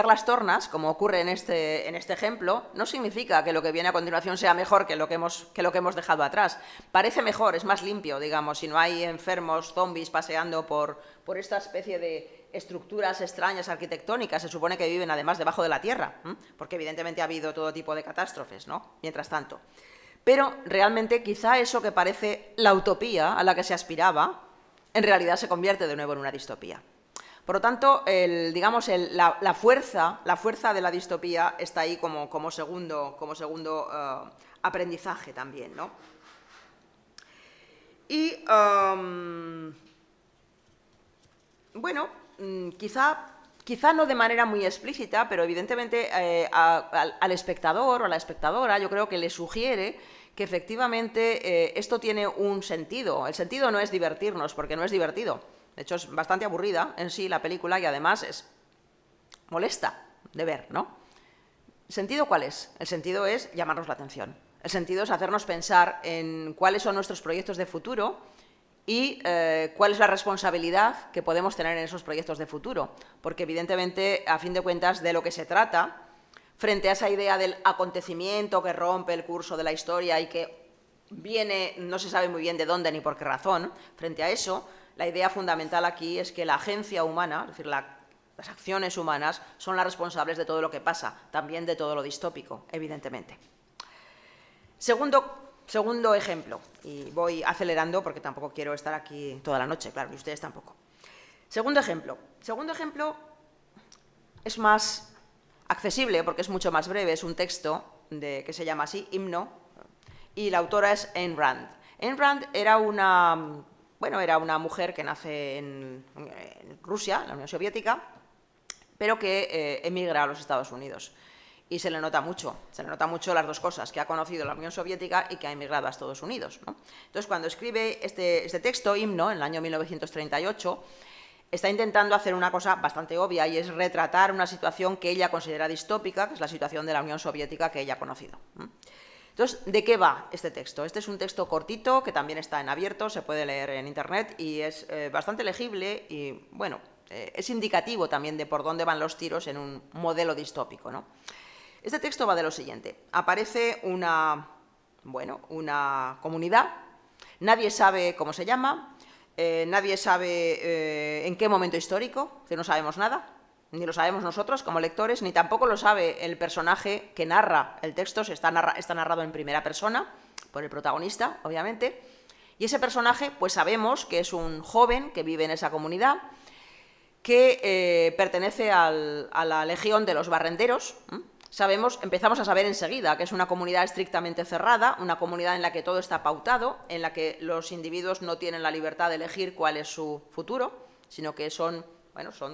las tornas, como ocurre en este ejemplo, no significa que lo que viene a continuación sea mejor que lo que hemos dejado atrás. Parece mejor, es más limpio, digamos, si no hay enfermos, zombies paseando por esta especie de estructuras extrañas arquitectónicas, se supone que viven además debajo de la tierra, porque evidentemente ha habido todo tipo de catástrofes, ¿no?, mientras tanto. Pero realmente quizá eso que parece la utopía a la que se aspiraba, en realidad se convierte de nuevo en una distopía. Por lo tanto, la fuerza de la distopía está ahí como segundo aprendizaje también, ¿no? Y, bueno, quizá no de manera muy explícita, pero evidentemente al espectador o a la espectadora yo creo que le sugiere que efectivamente esto tiene un sentido. El sentido no es divertirnos, porque no es divertido. De hecho, es bastante aburrida en sí la película y además es molesta de ver, ¿no? ¿El sentido cuál es? El sentido es llamarnos la atención. El sentido es hacernos pensar en cuáles son nuestros proyectos de futuro y cuál es la responsabilidad que podemos tener en esos proyectos de futuro. Porque evidentemente, a fin de cuentas, de lo que se trata, frente a esa idea del acontecimiento que rompe el curso de la historia y que viene, no se sabe muy bien de dónde ni por qué razón, frente a eso, la idea fundamental aquí es que la agencia humana, es decir, las acciones humanas, son las responsables de todo lo que pasa, también de todo lo distópico, evidentemente. Segundo ejemplo, y voy acelerando porque tampoco quiero estar aquí toda la noche, claro, y ustedes tampoco. Segundo ejemplo. Segundo ejemplo es más accesible porque es mucho más breve, es un texto que se llama así, Himno, y la autora es Ayn Rand. Ayn Rand era una mujer que nace en Rusia, en la Unión Soviética, pero que emigra a los Estados Unidos. Y se le nota mucho las dos cosas, que ha conocido la Unión Soviética y que ha emigrado a Estados Unidos, ¿no? Entonces, cuando escribe este texto, Himno, en el año 1938, está intentando hacer una cosa bastante obvia, y es retratar una situación que ella considera distópica, que es la situación de la Unión Soviética que ella ha conocido. Entonces, ¿de qué va este texto? Este es un texto cortito, que también está en abierto, se puede leer en Internet, y es bastante legible y, bueno, es indicativo también de por dónde van los tiros en un modelo distópico, ¿no? Este texto va de lo siguiente. Aparece una comunidad, nadie sabe cómo se llama, nadie sabe en qué momento histórico, que no sabemos nada, ni lo sabemos nosotros como lectores, ni tampoco lo sabe el personaje que narra el texto. Está narrado en primera persona, por el protagonista, obviamente, y ese personaje, pues sabemos que es un joven que vive en esa comunidad, que pertenece a la Legión de los Barrenderos. Empezamos a saber enseguida que es una comunidad estrictamente cerrada, una comunidad en la que todo está pautado, en la que los individuos no tienen la libertad de elegir cuál es su futuro, sino que son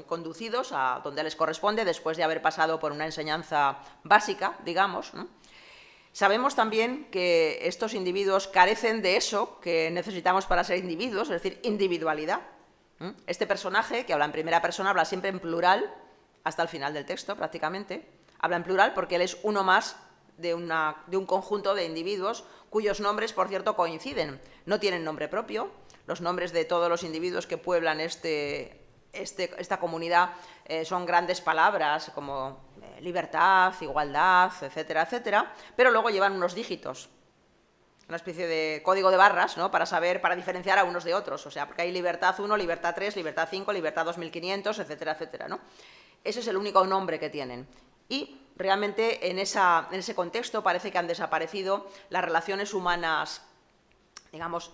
conducidos a donde les corresponde después de haber pasado por una enseñanza básica, digamos, ¿no? Sabemos también que estos individuos carecen de eso que necesitamos para ser individuos, es decir, individualidad. Este personaje, que habla en primera persona, habla siempre en plural, hasta el final del texto prácticamente. Habla en plural porque él es uno más de un conjunto de individuos cuyos nombres, por cierto, coinciden. No tienen nombre propio. Los nombres de todos los individuos que pueblan esta comunidad son grandes palabras como libertad, igualdad, etcétera, etcétera, pero luego llevan unos dígitos, una especie de código de barras, ¿no? Para diferenciar a unos de otros. O sea, porque hay libertad 1, libertad 3, libertad 5, libertad 2500, etcétera, etcétera, ¿no? Ese es el único nombre que tienen. Y realmente en ese contexto parece que han desaparecido las relaciones humanas, digamos,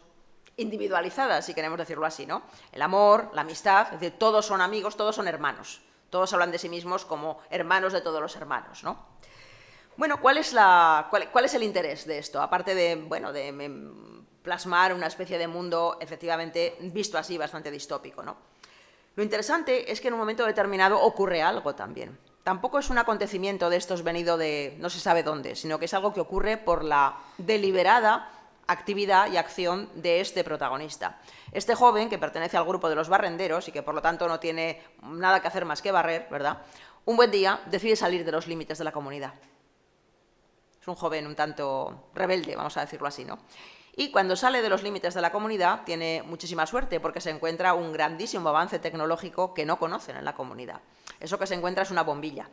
individualizadas, si queremos decirlo así, ¿no? El amor, la amistad, es decir, todos son amigos, todos son hermanos. Todos hablan de sí mismos como hermanos de todos los hermanos, ¿no? Bueno, ¿cuál es el interés de esto? Aparte de plasmar una especie de mundo, efectivamente, visto así, bastante distópico, ¿no? Lo interesante es que en un momento determinado ocurre algo también. Tampoco es un acontecimiento de estos venido de no se sabe dónde, sino que es algo que ocurre por la deliberada actividad y acción de este protagonista. Este joven, que pertenece al grupo de los barrenderos y que por lo tanto no tiene nada que hacer más que barrer, ¿verdad?, un buen día decide salir de los límites de la comunidad. Es un joven un tanto rebelde, vamos a decirlo así, ¿no? Y cuando sale de los límites de la comunidad tiene muchísima suerte porque se encuentra un grandísimo avance tecnológico que no conocen en la comunidad. Eso que se encuentra es una bombilla.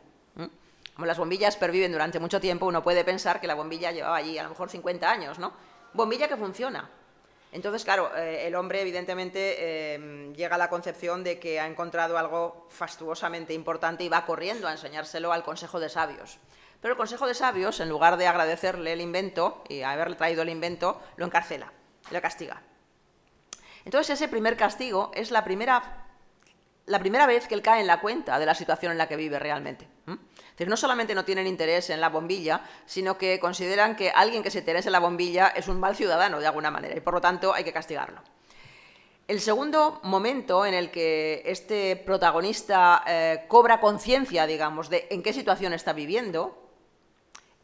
Como las bombillas perviven durante mucho tiempo, uno puede pensar que la bombilla llevaba allí a lo mejor 50 años, ¿no? Bombilla que funciona. Entonces, claro, el hombre evidentemente llega a la concepción de que ha encontrado algo fastuosamente importante y va corriendo a enseñárselo al Consejo de Sabios. Pero el Consejo de Sabios, en lugar de agradecerle el invento y haberle traído el invento, lo encarcela, lo castiga. Entonces, ese primer castigo es la primera vez que él cae en la cuenta de la situación en la que vive realmente. Es decir, no solamente no tienen interés en la bombilla, sino que consideran que alguien que se interese en la bombilla es un mal ciudadano de alguna manera y por lo tanto hay que castigarlo. El segundo momento en el que este protagonista cobra conciencia, digamos, de en qué situación está viviendo,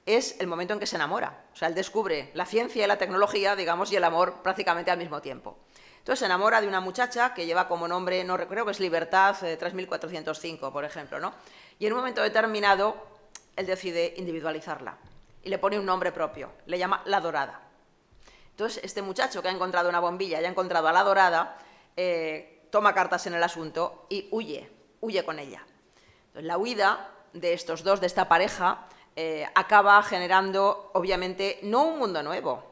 es el momento en que se enamora. O sea, él descubre la ciencia y la tecnología, digamos, y el amor prácticamente al mismo tiempo. Entonces se enamora de una muchacha que lleva como nombre, no creo que es Libertad 3405, por ejemplo, ¿no? Y en un momento determinado él decide individualizarla y le pone un nombre propio, le llama La Dorada. Entonces este muchacho que ha encontrado una bombilla y ha encontrado a La Dorada, toma cartas en el asunto y huye con ella. Entonces, la huida de estos dos, de esta pareja, acaba generando, obviamente, no un mundo nuevo,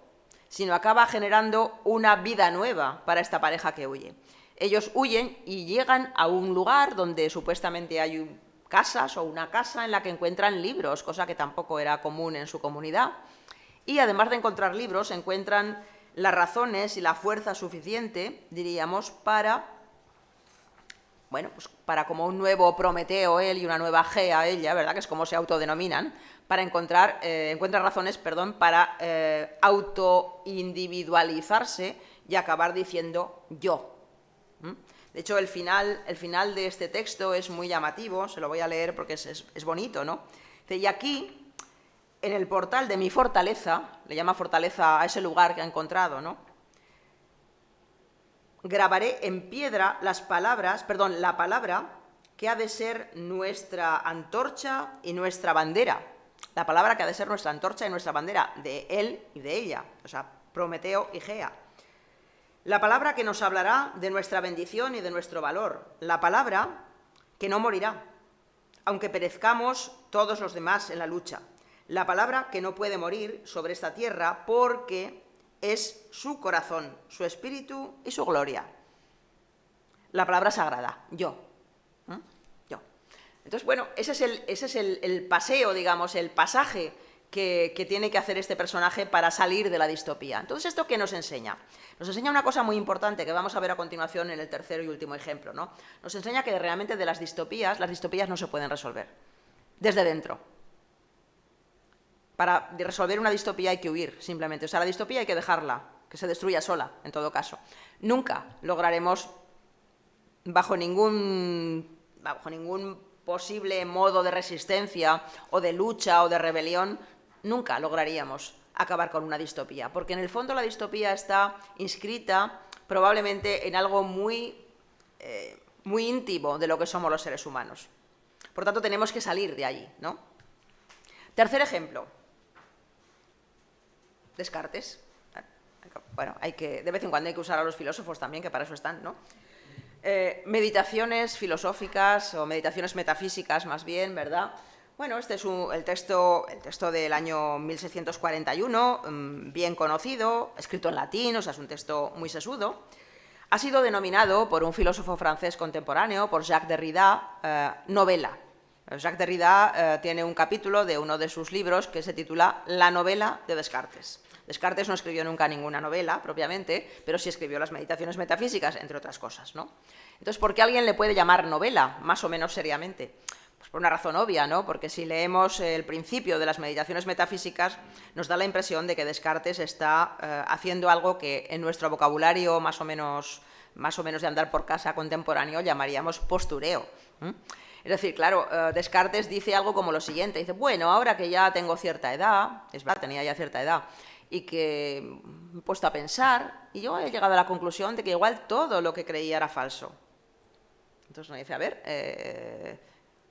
sino acaba generando una vida nueva para esta pareja que huye. Ellos huyen y llegan a un lugar donde supuestamente hay casas o una casa en la que encuentran libros, cosa que tampoco era común en su comunidad. Y además de encontrar libros, encuentran las razones y la fuerza suficiente, diríamos, para bueno, pues para como un nuevo Prometeo él y una nueva Gea ella, ¿verdad?, que es como se autodenominan, para encuentra razones, para autoindividualizarse y acabar diciendo yo. De hecho, el final de este texto es muy llamativo, se lo voy a leer porque es bonito, ¿no? Dice, y aquí, en el portal de mi fortaleza, le llama fortaleza a ese lugar que ha encontrado, ¿no?, grabaré en piedra la palabra que ha de ser nuestra antorcha y nuestra bandera. La palabra que ha de ser nuestra antorcha y nuestra bandera, de él y de ella, o sea, Prometeo y Gea. La palabra que nos hablará de nuestra bendición y de nuestro valor. La palabra que no morirá, aunque perezcamos todos los demás en la lucha. La palabra que no puede morir sobre esta tierra porque es su corazón, su espíritu y su gloria. La palabra sagrada, yo. Yo. Entonces, bueno, ese es el paseo, digamos, el pasaje que tiene que hacer este personaje para salir de la distopía. Entonces, ¿esto qué nos enseña? Nos enseña una cosa muy importante que vamos a ver a continuación en el tercer y último ejemplo, ¿no? Nos enseña que realmente las distopías no se pueden resolver desde dentro. Para resolver una distopía hay que huir, simplemente. O sea, la distopía hay que dejarla, que se destruya sola, en todo caso. Nunca lograremos, bajo ningún posible modo de resistencia o de lucha o de rebelión, nunca lograríamos acabar con una distopía, porque en el fondo la distopía está inscrita probablemente en algo muy íntimo de lo que somos los seres humanos. Por tanto, tenemos que salir de allí, ¿no? Tercer ejemplo. Descartes. Bueno, de vez en cuando hay que usar a los filósofos también, que para eso están, ¿no? Meditaciones filosóficas o meditaciones metafísicas, más bien, ¿verdad? Bueno, este es el texto del año 1641, bien conocido, escrito en latín, o sea, es un texto muy sesudo. Ha sido denominado por un filósofo francés contemporáneo, por Jacques Derrida, novela. Jacques Derrida tiene un capítulo de uno de sus libros que se titula La novela de Descartes. Descartes no escribió nunca ninguna novela, propiamente, pero sí escribió las meditaciones metafísicas, entre otras cosas, ¿no? Entonces, ¿por qué alguien le puede llamar novela, más o menos seriamente? Pues por una razón obvia, ¿no? Porque si leemos el principio de las meditaciones metafísicas, nos da la impresión de que Descartes está haciendo algo que en nuestro vocabulario más o menos de andar por casa contemporáneo llamaríamos postureo. Es decir, claro, Descartes dice algo como lo siguiente, dice, bueno, ahora que ya tengo cierta edad, es verdad, tenía ya cierta edad, y que me he puesto a pensar, y yo he llegado a la conclusión de que igual todo lo que creía era falso. Entonces me dice, a ver,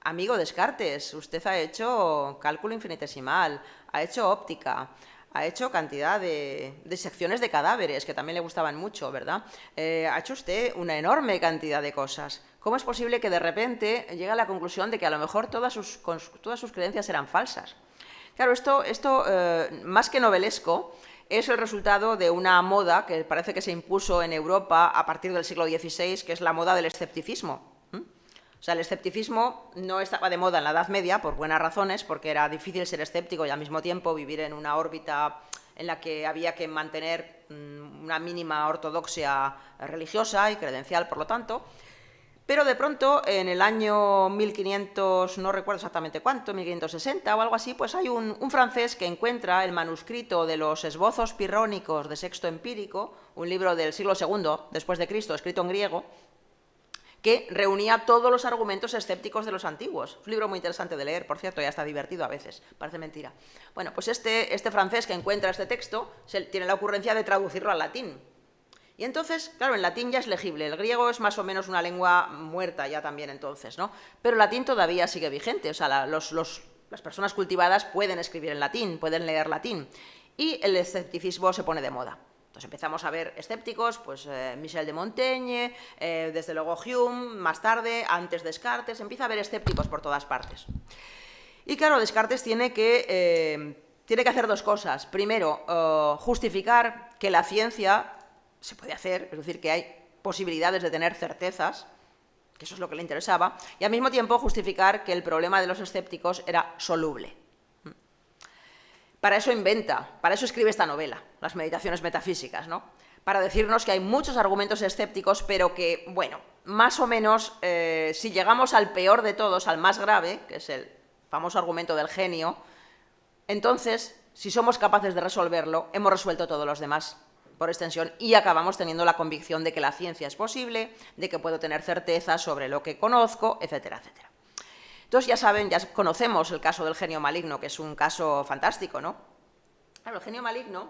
amigo Descartes, usted ha hecho cálculo infinitesimal, ha hecho óptica, ha hecho cantidad de disecciones de cadáveres, que también le gustaban mucho, ¿verdad? Ha hecho usted una enorme cantidad de cosas. ¿Cómo es posible que de repente llegue a la conclusión de que a lo mejor todas sus creencias eran falsas? Claro, esto más que novelesco, es el resultado de una moda que parece que se impuso en Europa a partir del siglo XVI, que es la moda del escepticismo. O sea, el escepticismo no estaba de moda en la Edad Media, por buenas razones, porque era difícil ser escéptico y al mismo tiempo vivir en una órbita en la que había que mantener una mínima ortodoxia religiosa y credencial, por lo tanto. Pero de pronto, en el año 1500, no recuerdo exactamente cuánto, 1560 o algo así, pues hay un francés que encuentra el manuscrito de los esbozos pirrónicos de Sexto Empírico, un libro del siglo II después de Cristo, escrito en griego, que reunía todos los argumentos escépticos de los antiguos. Es un libro muy interesante de leer, por cierto, ya está divertido a veces, parece mentira. Bueno, pues este francés que encuentra este texto tiene la ocurrencia de traducirlo al latín. Y entonces, claro, en latín ya es legible, el griego es más o menos una lengua muerta ya también entonces, ¿no? Pero el latín todavía sigue vigente, o sea, las personas cultivadas pueden escribir en latín, pueden leer latín, y el escepticismo se pone de moda. Entonces empezamos a ver escépticos, pues Michel de Montaigne, desde luego Hume, más tarde, antes Descartes, empieza a haber escépticos por todas partes. Y claro, Descartes tiene que hacer dos cosas. Primero, justificar que la ciencia se puede hacer, es decir, que hay posibilidades de tener certezas, que eso es lo que le interesaba, y al mismo tiempo justificar que el problema de los escépticos era soluble. Para eso escribe esta novela, las meditaciones metafísicas, ¿no? para decirnos que hay muchos argumentos escépticos, pero que, bueno, más o menos, si llegamos al peor de todos, al más grave, que es el famoso argumento del genio, entonces, si somos capaces de resolverlo, hemos resuelto todos los demás, por extensión, y acabamos teniendo la convicción de que la ciencia es posible, de que puedo tener certeza sobre lo que conozco, etcétera, etcétera. Entonces, ya saben, ya conocemos el caso del genio maligno, que es un caso fantástico, ¿no? Claro, el genio maligno,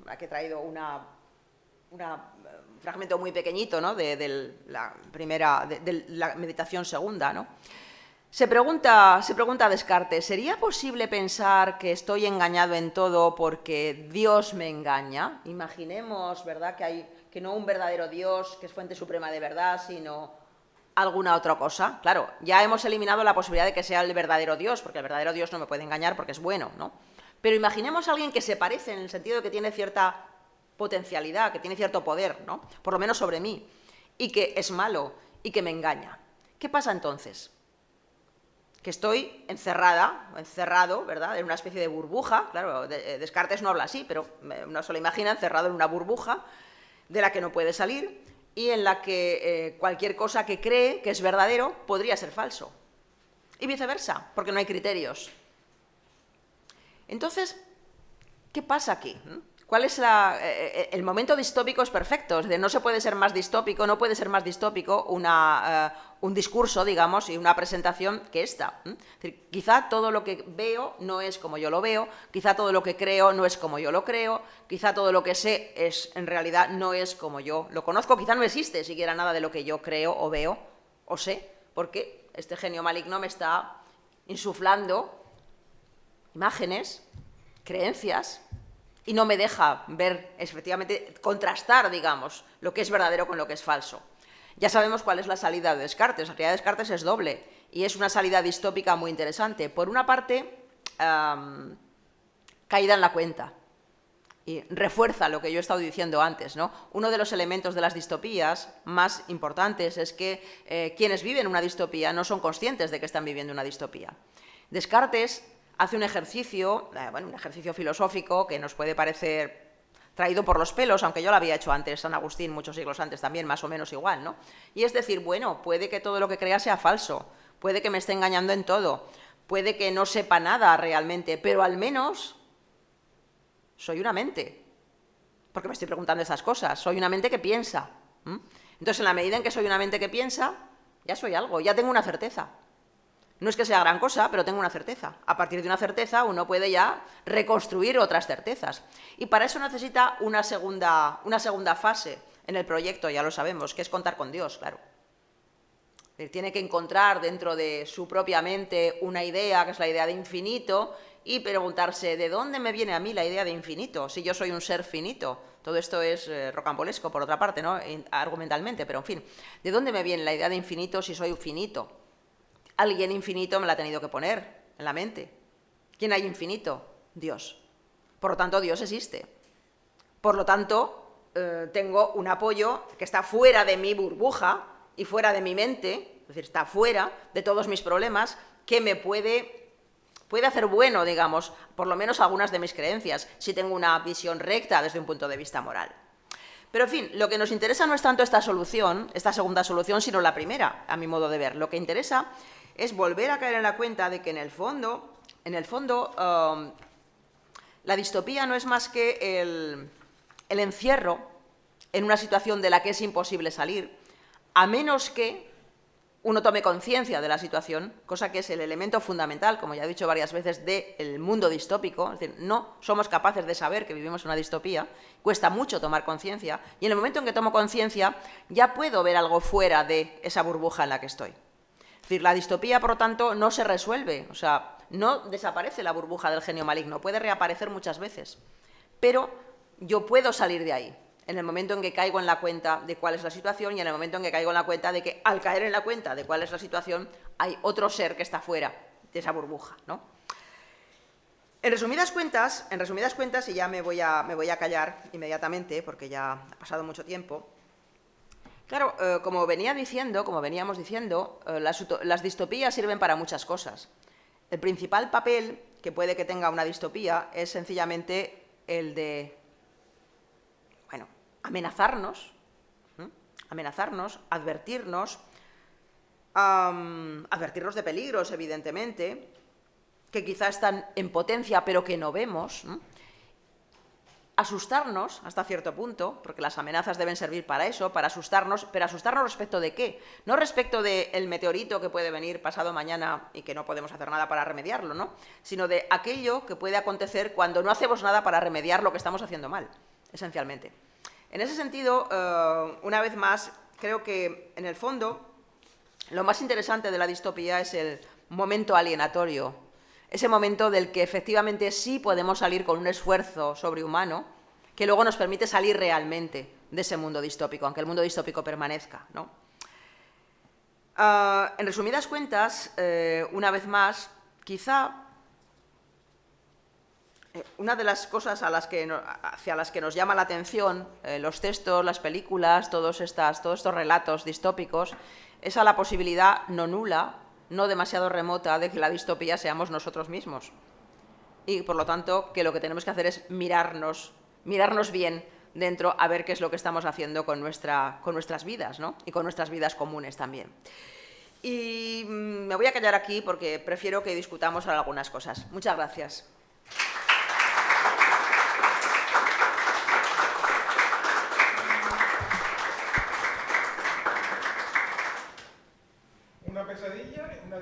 aquí he traído un fragmento muy pequeñito, ¿no?, de la meditación segunda, ¿no? Se pregunta a Descartes, ¿sería posible pensar que estoy engañado en todo porque Dios me engaña? Imaginemos, ¿verdad?, que no un verdadero Dios, que es fuente suprema de verdad, sino alguna otra cosa. Claro, ya hemos eliminado la posibilidad de que sea el verdadero Dios, porque el verdadero Dios no me puede engañar porque es bueno, ¿no? Pero imaginemos a alguien que se parece en el sentido de que tiene cierta potencialidad, que tiene cierto poder, ¿no?, por lo menos sobre mí, y que es malo y que me engaña. ¿Qué pasa entonces? Que estoy encerrado, ¿verdad?, en una especie de burbuja. Claro, Descartes no habla así, pero uno se lo imagina encerrado en una burbuja de la que no puede salir y en la que cualquier cosa que cree que es verdadero podría ser falso. Y viceversa, porque no hay criterios. Entonces, ¿qué pasa aquí? ¿Cuál es el momento distópico? Es perfecto, es decir, no se puede ser más distópico, no puede ser más distópico un discurso, digamos, y una presentación que esta. Es decir, quizá todo lo que veo no es como yo lo veo, quizá todo lo que creo no es como yo lo creo, quizá todo lo que sé en realidad no es como yo lo conozco, quizá no existe siquiera nada de lo que yo creo o veo o sé, porque este genio maligno me está insuflando imágenes, creencias, y no me deja ver, efectivamente, contrastar, digamos, lo que es verdadero con lo que es falso. Ya sabemos cuál es la salida de Descartes. La salida de Descartes es doble, y es una salida distópica muy interesante. Por una parte, caída en la cuenta, y refuerza lo que yo he estado diciendo antes, ¿no? Uno de los elementos de las distopías más importantes es que quienes viven una distopía no son conscientes de que están viviendo una distopía. Descartes hace un ejercicio filosófico que nos puede parecer traído por los pelos, aunque yo lo había hecho antes, San Agustín, muchos siglos antes también, más o menos igual, ¿no? Y es decir, bueno, puede que todo lo que crea sea falso, puede que me esté engañando en todo, puede que no sepa nada realmente, pero al menos soy una mente, porque me estoy preguntando esas cosas, soy una mente que piensa. Entonces, en la medida en que soy una mente que piensa, ya soy algo, ya tengo una certeza. No es que sea gran cosa, pero tengo una certeza. A partir de una certeza uno puede ya reconstruir otras certezas. Y para eso necesita una segunda fase en el proyecto, ya lo sabemos, que es contar con Dios, claro. Tiene que encontrar dentro de su propia mente una idea, que es la idea de infinito, y preguntarse, ¿de dónde me viene a mí la idea de infinito? Si yo soy un ser finito. Todo esto es rocambolesco, por otra parte, ¿no?, argumentalmente, pero en fin. ¿De dónde me viene la idea de infinito si soy finito? Alguien infinito me la ha tenido que poner en la mente. ¿Quién hay infinito? Dios. Por lo tanto, Dios existe. Por lo tanto, tengo un apoyo que está fuera de mi burbuja y fuera de mi mente, es decir, está fuera de todos mis problemas, que me puede hacer bueno, digamos, por lo menos algunas de mis creencias, si tengo una visión recta desde un punto de vista moral. Pero, en fin, lo que nos interesa no es tanto esta segunda solución, sino la primera, a mi modo de ver. Lo que interesa es volver a caer en la cuenta de que en el fondo, la distopía no es más que el encierro en una situación de la que es imposible salir, a menos que uno tome conciencia de la situación, cosa que es el elemento fundamental, como ya he dicho varias veces, del mundo distópico. Es decir, no somos capaces de saber que vivimos una distopía, cuesta mucho tomar conciencia, y en el momento en que tomo conciencia ya puedo ver algo fuera de esa burbuja en la que estoy. Es decir, la distopía, por lo tanto, no se resuelve, o sea, no desaparece la burbuja del genio maligno, puede reaparecer muchas veces, pero yo puedo salir de ahí en el momento en que caigo en la cuenta de cuál es la situación y en el momento en que caigo en la cuenta de que, al caer en la cuenta de cuál es la situación, hay otro ser que está fuera de esa burbuja, ¿no? En resumidas cuentas, y ya me voy a callar inmediatamente porque ya ha pasado mucho tiempo. Claro, como veníamos diciendo, las distopías sirven para muchas cosas. El principal papel que puede que tenga una distopía es sencillamente el de amenazarnos, advertirnos, advertirnos de peligros, evidentemente, que quizá están en potencia pero que no vemos, asustarnos hasta cierto punto, porque las amenazas deben servir para eso, para asustarnos, pero asustarnos respecto de qué, no respecto del meteorito que puede venir pasado mañana y que no podemos hacer nada para remediarlo, ¿no? Sino de aquello que puede acontecer cuando no hacemos nada para remediar lo que estamos haciendo mal, esencialmente. En ese sentido, una vez más, creo que en el fondo lo más interesante de la distopía es el momento alienatorio, ese momento del que efectivamente sí podemos salir con un esfuerzo sobrehumano que luego nos permite salir realmente de ese mundo distópico, aunque el mundo distópico permanezca, ¿no? En resumidas cuentas, una vez más, quizá una de las cosas hacia las que nos llama la atención los textos, las películas, todos estos relatos distópicos, es a la posibilidad no nula, no demasiado remota, de que la distopía seamos nosotros mismos. Y, por lo tanto, que lo que tenemos que hacer es mirarnos bien dentro a ver qué es lo que estamos haciendo con nuestras vidas, ¿no? Y con nuestras vidas comunes también. Y me voy a callar aquí porque prefiero que discutamos ahora algunas cosas. Muchas gracias. Una pesadilla es una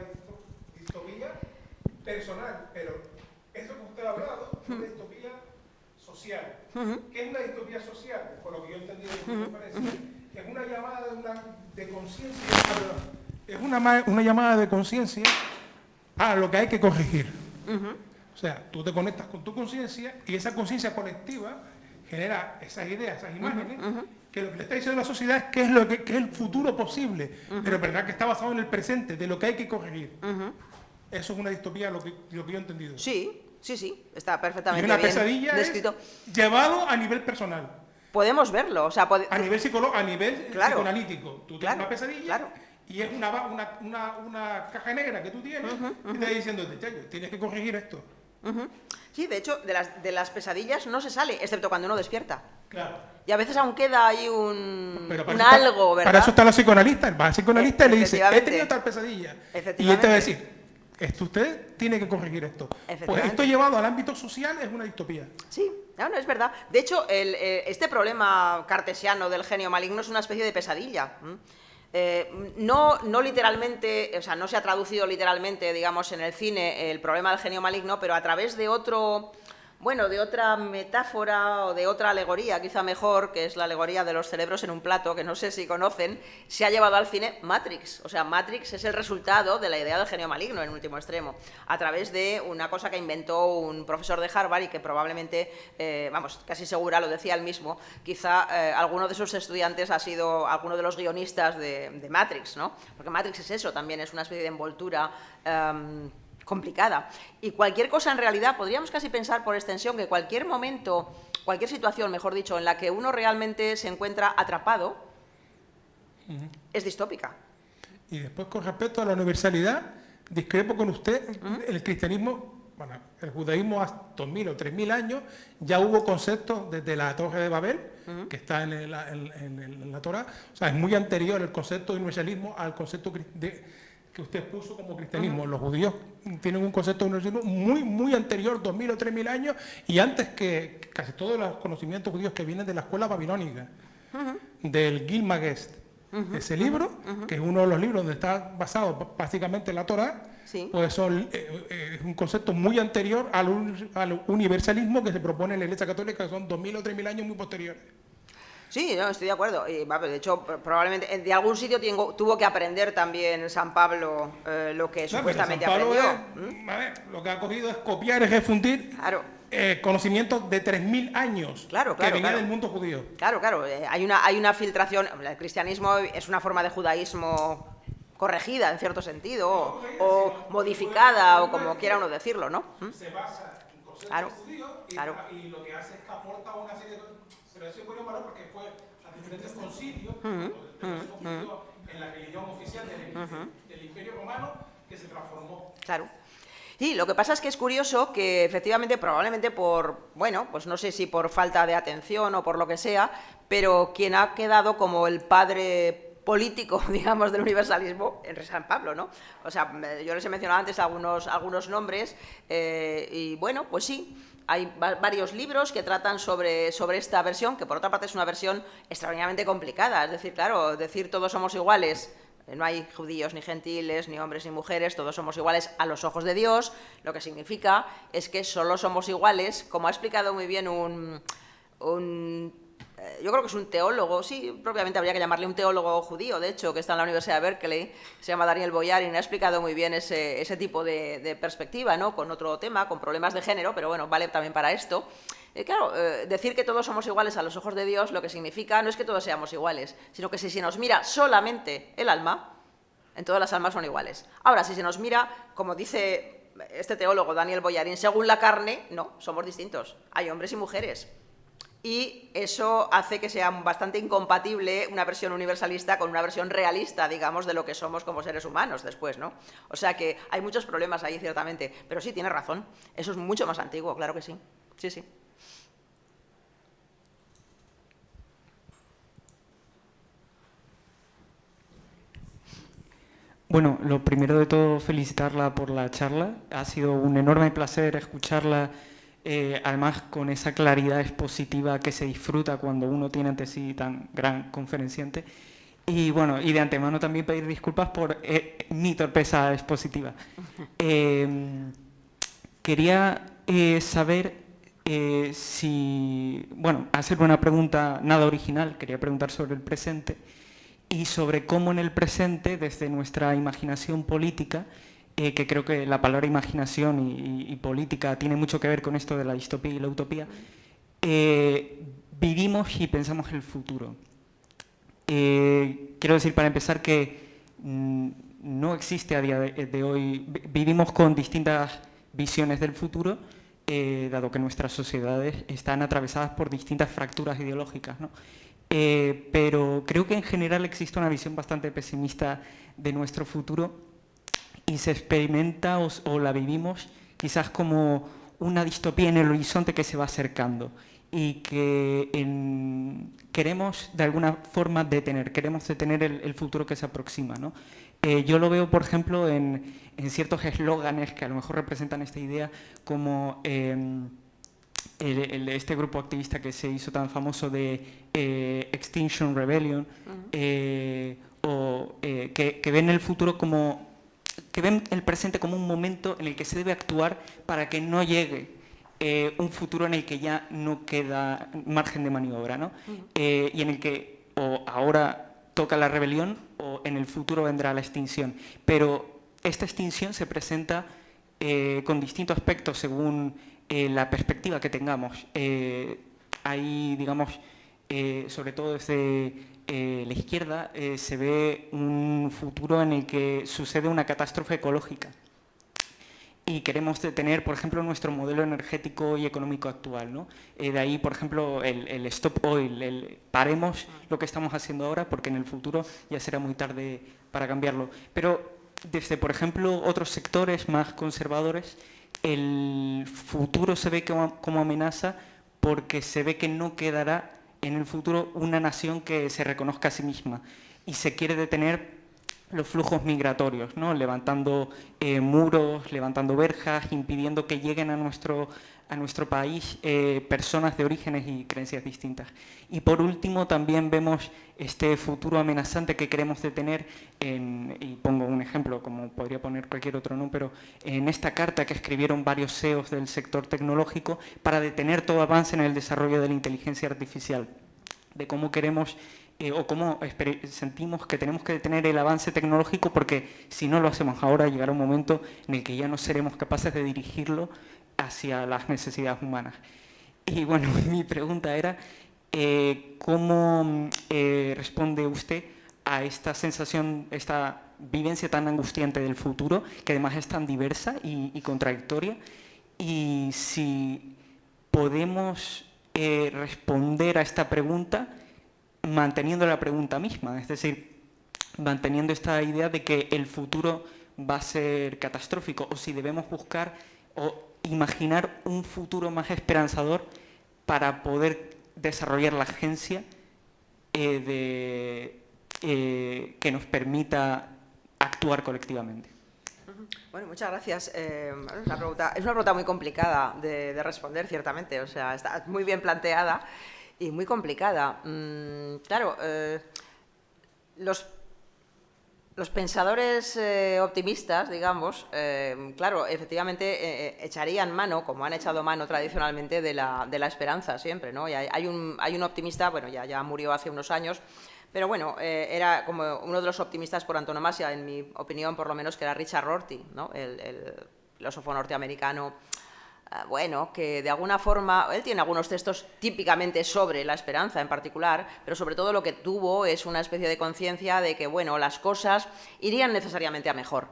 distopía personal, pero eso que usted ha hablado es una distopía social. ¿Qué es una distopía social? Por lo que yo he entendido, me parece, es una llamada de conciencia, es una llamada de conciencia a lo que hay que corregir. O sea, tú te conectas con tu conciencia y esa conciencia colectiva genera esas ideas, esas imágenes, que lo que le está diciendo la sociedad es qué es el futuro posible, pero es verdad que está basado en el presente, de lo que hay que corregir. Eso es una distopía, lo que yo he entendido. Sí, está perfectamente bien. Y una bien pesadilla descrito. Es llevado a nivel personal. Podemos verlo, o sea, a nivel psicoanalítico. Tú tienes una pesadilla y es una caja negra que tú tienes y te está diciéndote, tienes que corregir esto. Sí, de hecho, de las pesadillas no se sale, excepto cuando uno despierta. Claro. Y a veces aún queda ahí un algo, ¿verdad? Para eso está la psicoanalista. Va al psicoanalista y le dice, he tenido tal pesadilla. Y él te va a decir, usted tiene que corregir esto. Pues esto llevado al ámbito social es una distopía. Sí, no, es verdad. De hecho, este problema cartesiano del genio maligno es una especie de pesadilla. No literalmente, o sea, no se ha traducido literalmente, digamos, en el cine el problema del genio maligno, pero a través de otra metáfora o de otra alegoría, quizá mejor, que es la alegoría de los cerebros en un plato, que no sé si conocen, se ha llevado al cine Matrix. O sea, Matrix es el resultado de la idea del genio maligno, en último extremo, a través de una cosa que inventó un profesor de Harvard y que probablemente, casi segura, lo decía él mismo, quizá alguno de sus estudiantes ha sido alguno de los guionistas de Matrix, ¿no? Porque Matrix es eso, también es una especie de envoltura complicada. Y cualquier cosa, en realidad, podríamos casi pensar por extensión que cualquier momento, cualquier situación, mejor dicho, en la que uno realmente se encuentra atrapado, es distópica. Y después, con respecto a la universalidad, discrepo con usted, el cristianismo, el judaísmo hace 2000 o 3000 años, ya hubo conceptos desde la Torre de Babel, que está en la Torá, o sea, es muy anterior el concepto de universalismo al concepto que usted puso como cristianismo. Los judíos tienen un concepto de universalismo muy anterior, 2000 o 3000 años, y antes que casi todos los conocimientos judíos que vienen de la escuela babilónica, del Gilmagest. Ese libro, que es uno de los libros donde está basado básicamente la Torá, pues es un concepto muy anterior al universalismo que se propone en la Iglesia Católica, que son 2000 o 3000 años muy posteriores. Sí, no, estoy de acuerdo. Y, de hecho, probablemente de algún sitio tuvo que aprender también San Pablo lo que supuestamente aprendió. Lo que ha cogido es copiar y refundir conocimientos de 3000 años que venían del mundo judío. Claro. Hay una filtración. El cristianismo es una forma de judaísmo corregida, en cierto sentido, o modificada, o como quiera uno decirlo, ¿no? Se basa en conceptos judíos y lo que hace es que aporta una serie de... Pero eso es muy malo porque fue a diferentes concilios en la religión oficial del Imperio Romano que se transformó. Claro. Sí, lo que pasa es que es curioso que efectivamente, probablemente por, bueno, pues no sé si por falta de atención o por lo que sea, pero quien ha quedado como el padre político, digamos, del universalismo es San Pablo, ¿no? O sea, yo les he mencionado antes algunos nombres y bueno, pues sí, hay varios libros que tratan sobre esta versión, que por otra parte es una versión extraordinariamente complicada, es decir, claro, decir todos somos iguales. No hay judíos ni gentiles, ni hombres ni mujeres, todos somos iguales a los ojos de Dios, lo que significa es que solo somos iguales, como ha explicado muy bien yo creo que es un teólogo, sí, propiamente habría que llamarle un teólogo judío, de hecho, que está en la Universidad de Berkeley, se llama Daniel Boyarin, ha explicado muy bien ese tipo de perspectiva, ¿no? Con otro tema, con problemas de género, pero bueno, vale también para esto. Claro, decir que todos somos iguales a los ojos de Dios, lo que significa no es que todos seamos iguales, sino que si se nos mira solamente el alma, en todas las almas son iguales. Ahora, si se nos mira, como dice este teólogo Daniel Boyarin, según la carne, no, somos distintos. Hay hombres y mujeres. Y eso hace que sea bastante incompatible una versión universalista con una versión realista, digamos, de lo que somos como seres humanos después, ¿no? O sea que hay muchos problemas ahí, ciertamente. Pero sí, tiene razón. Eso es mucho más antiguo, claro que sí. Sí, sí. Bueno, lo primero de todo, felicitarla por la charla. Ha sido un enorme placer escucharla, además con esa claridad expositiva que se disfruta cuando uno tiene ante sí tan gran conferenciante. Y bueno, y de antemano también pedir disculpas por mi torpeza expositiva. Quería saber si, bueno, hacer una pregunta nada original, quería preguntar sobre el presente y sobre cómo en el presente, desde nuestra imaginación política, que creo que la palabra imaginación y política tiene mucho que ver con esto de la distopía y la utopía, vivimos y pensamos el futuro. Quiero decir, para empezar, que no existe a día de hoy, vivimos con distintas visiones del futuro, dado que nuestras sociedades están atravesadas por distintas fracturas ideológicas, ¿no? Pero creo que en general existe una visión bastante pesimista de nuestro futuro y se experimenta o la vivimos quizás como una distopía en el horizonte que se va acercando y que queremos de alguna forma queremos detener el futuro que se aproxima, ¿no? Yo lo veo, por ejemplo, en ciertos eslóganes que a lo mejor representan esta idea, como este grupo activista que se hizo tan famoso de Extinction Rebellion, que ven el futuro como, que ven el presente como un momento en el que se debe actuar para que no llegue un futuro en el que ya no queda margen de maniobra, ¿no? Y en el que o ahora toca la rebelión o en el futuro vendrá la extinción. Pero esta extinción se presenta con distintos aspectos según la perspectiva que tengamos. Ahí, digamos, sobre todo desde la izquierda, se ve un futuro en el que sucede una catástrofe ecológica y queremos detener, por ejemplo, nuestro modelo energético y económico actual, ¿no? De ahí, por ejemplo, el stop oil, paremos lo que estamos haciendo ahora porque en el futuro ya será muy tarde para cambiarlo. Pero desde, por ejemplo, otros sectores más conservadores, el futuro se ve como amenaza porque se ve que no quedará en el futuro una nación que se reconozca a sí misma y se quiere detener los flujos migratorios, ¿no? Levantando muros, levantando verjas, impidiendo que lleguen a nuestro país personas de orígenes y creencias distintas. Y por último también vemos este futuro amenazante que queremos detener, y pongo un ejemplo, como podría poner cualquier otro, ¿no? Pero en esta carta que escribieron varios CEOs del sector tecnológico para detener todo avance en el desarrollo de la inteligencia artificial, de cómo queremos o cómo sentimos que tenemos que detener el avance tecnológico porque si no lo hacemos ahora llegará un momento en el que ya no seremos capaces de dirigirlo hacia las necesidades humanas. Y bueno, mi pregunta era ¿cómo responde usted a esta sensación, esta vivencia tan angustiante del futuro, que además es tan diversa y contradictoria? Y si podemos responder a esta pregunta manteniendo la pregunta misma, es decir, manteniendo esta idea de que el futuro, va a ser catastrófico o si debemos buscar o imaginar un futuro más esperanzador para poder desarrollar la agencia que nos permita actuar colectivamente. Bueno, muchas gracias. Es una pregunta muy complicada de responder, ciertamente. O sea, está muy bien planteada y muy complicada. Claro, los pensadores optimistas, digamos, claro, efectivamente echarían mano, como han echado mano tradicionalmente, de la esperanza siempre, ¿no? Y hay un optimista, bueno, ya murió hace unos años, pero bueno, era como uno de los optimistas por antonomasia, en mi opinión, por lo menos, que era Richard Rorty, ¿no? El filósofo norteamericano, bueno, que de alguna forma, él tiene algunos textos típicamente sobre la esperanza en particular, pero sobre todo lo que tuvo es una especie de conciencia de que, bueno, las cosas irían necesariamente a mejor.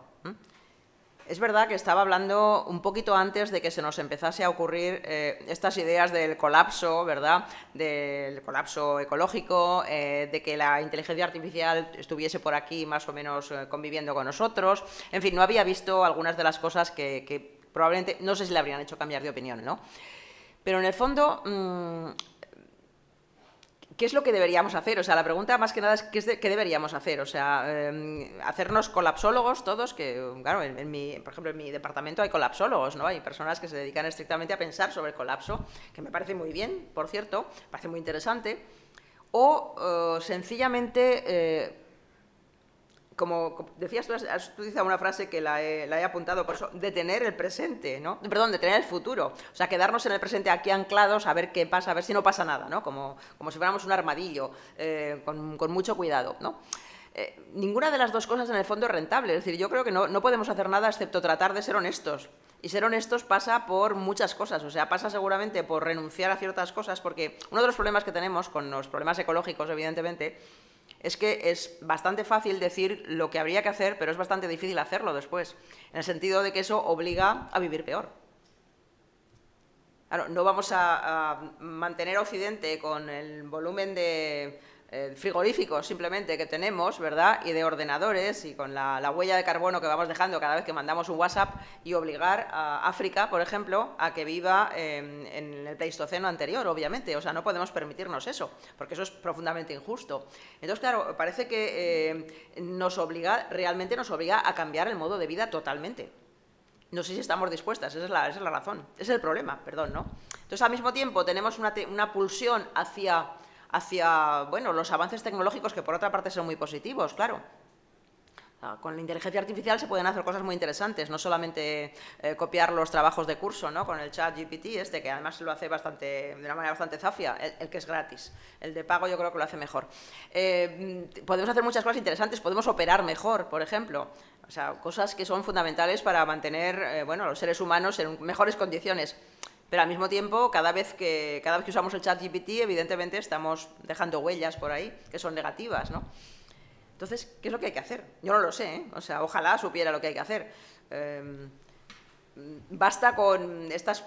Es verdad que estaba hablando un poquito antes de que se nos empezase a ocurrir estas ideas del colapso, ¿verdad?, del colapso ecológico, de que la inteligencia artificial estuviese por aquí más o menos conviviendo con nosotros. En fin, no había visto algunas de las cosas que probablemente, no sé si le habrían hecho cambiar de opinión, ¿no? Pero en el fondo, ¿qué es lo que deberíamos hacer? O sea, la pregunta más que nada es ¿qué deberíamos hacer? O sea, hacernos colapsólogos todos, que, claro, por ejemplo, en mi departamento hay colapsólogos, ¿no? Hay personas que se dedican estrictamente a pensar sobre el colapso, que me parece muy bien, por cierto, me parece muy interesante, o sencillamente... como decías, tú has utilizado una frase que la he apuntado, por eso, detener el presente, ¿no? Perdón, detener el futuro. O sea, quedarnos en el presente aquí anclados a ver qué pasa, a ver si no pasa nada, ¿no? Como si fuéramos un armadillo, con mucho cuidado, ¿no? Ninguna de las dos cosas en el fondo es rentable. Es decir, yo creo que no podemos hacer nada excepto tratar de ser honestos. Y ser honestos pasa por muchas cosas. O sea, pasa seguramente por renunciar a ciertas cosas, porque uno de los problemas que tenemos con los problemas ecológicos, evidentemente, es que es bastante fácil decir lo que habría que hacer, pero es bastante difícil hacerlo después, en el sentido de que eso obliga a vivir peor. Claro, no vamos a mantener a Occidente con el volumen de frigoríficos simplemente que tenemos, ¿verdad?, y de ordenadores, y con la huella de carbono que vamos dejando cada vez que mandamos un WhatsApp, y obligar a África, por ejemplo, a que viva en el Pleistoceno anterior, obviamente. O sea, no podemos permitirnos eso, porque eso es profundamente injusto. Entonces, claro, parece que realmente nos obliga a cambiar el modo de vida totalmente. No sé si estamos dispuestas, esa es la razón, ese es el problema, perdón, ¿no? Entonces, al mismo tiempo, tenemos una pulsión hacia bueno, los avances tecnológicos, que por otra parte son muy positivos, claro. Con la inteligencia artificial se pueden hacer cosas muy interesantes, no solamente copiar los trabajos de curso, ¿no?, con el chat GPT, que además lo hace de una manera bastante zafia, el que es gratis. El de pago yo creo que lo hace mejor. Podemos hacer muchas cosas interesantes, podemos operar mejor, por ejemplo. O sea, cosas que son fundamentales para mantener bueno, a los seres humanos en mejores condiciones. Pero al mismo tiempo, cada vez que usamos el chat GPT, evidentemente estamos dejando huellas por ahí que son negativas, ¿no? Entonces, ¿qué es lo que hay que hacer? Yo no lo sé, ¿eh? O sea, ojalá supiera lo que hay que hacer. Basta con estas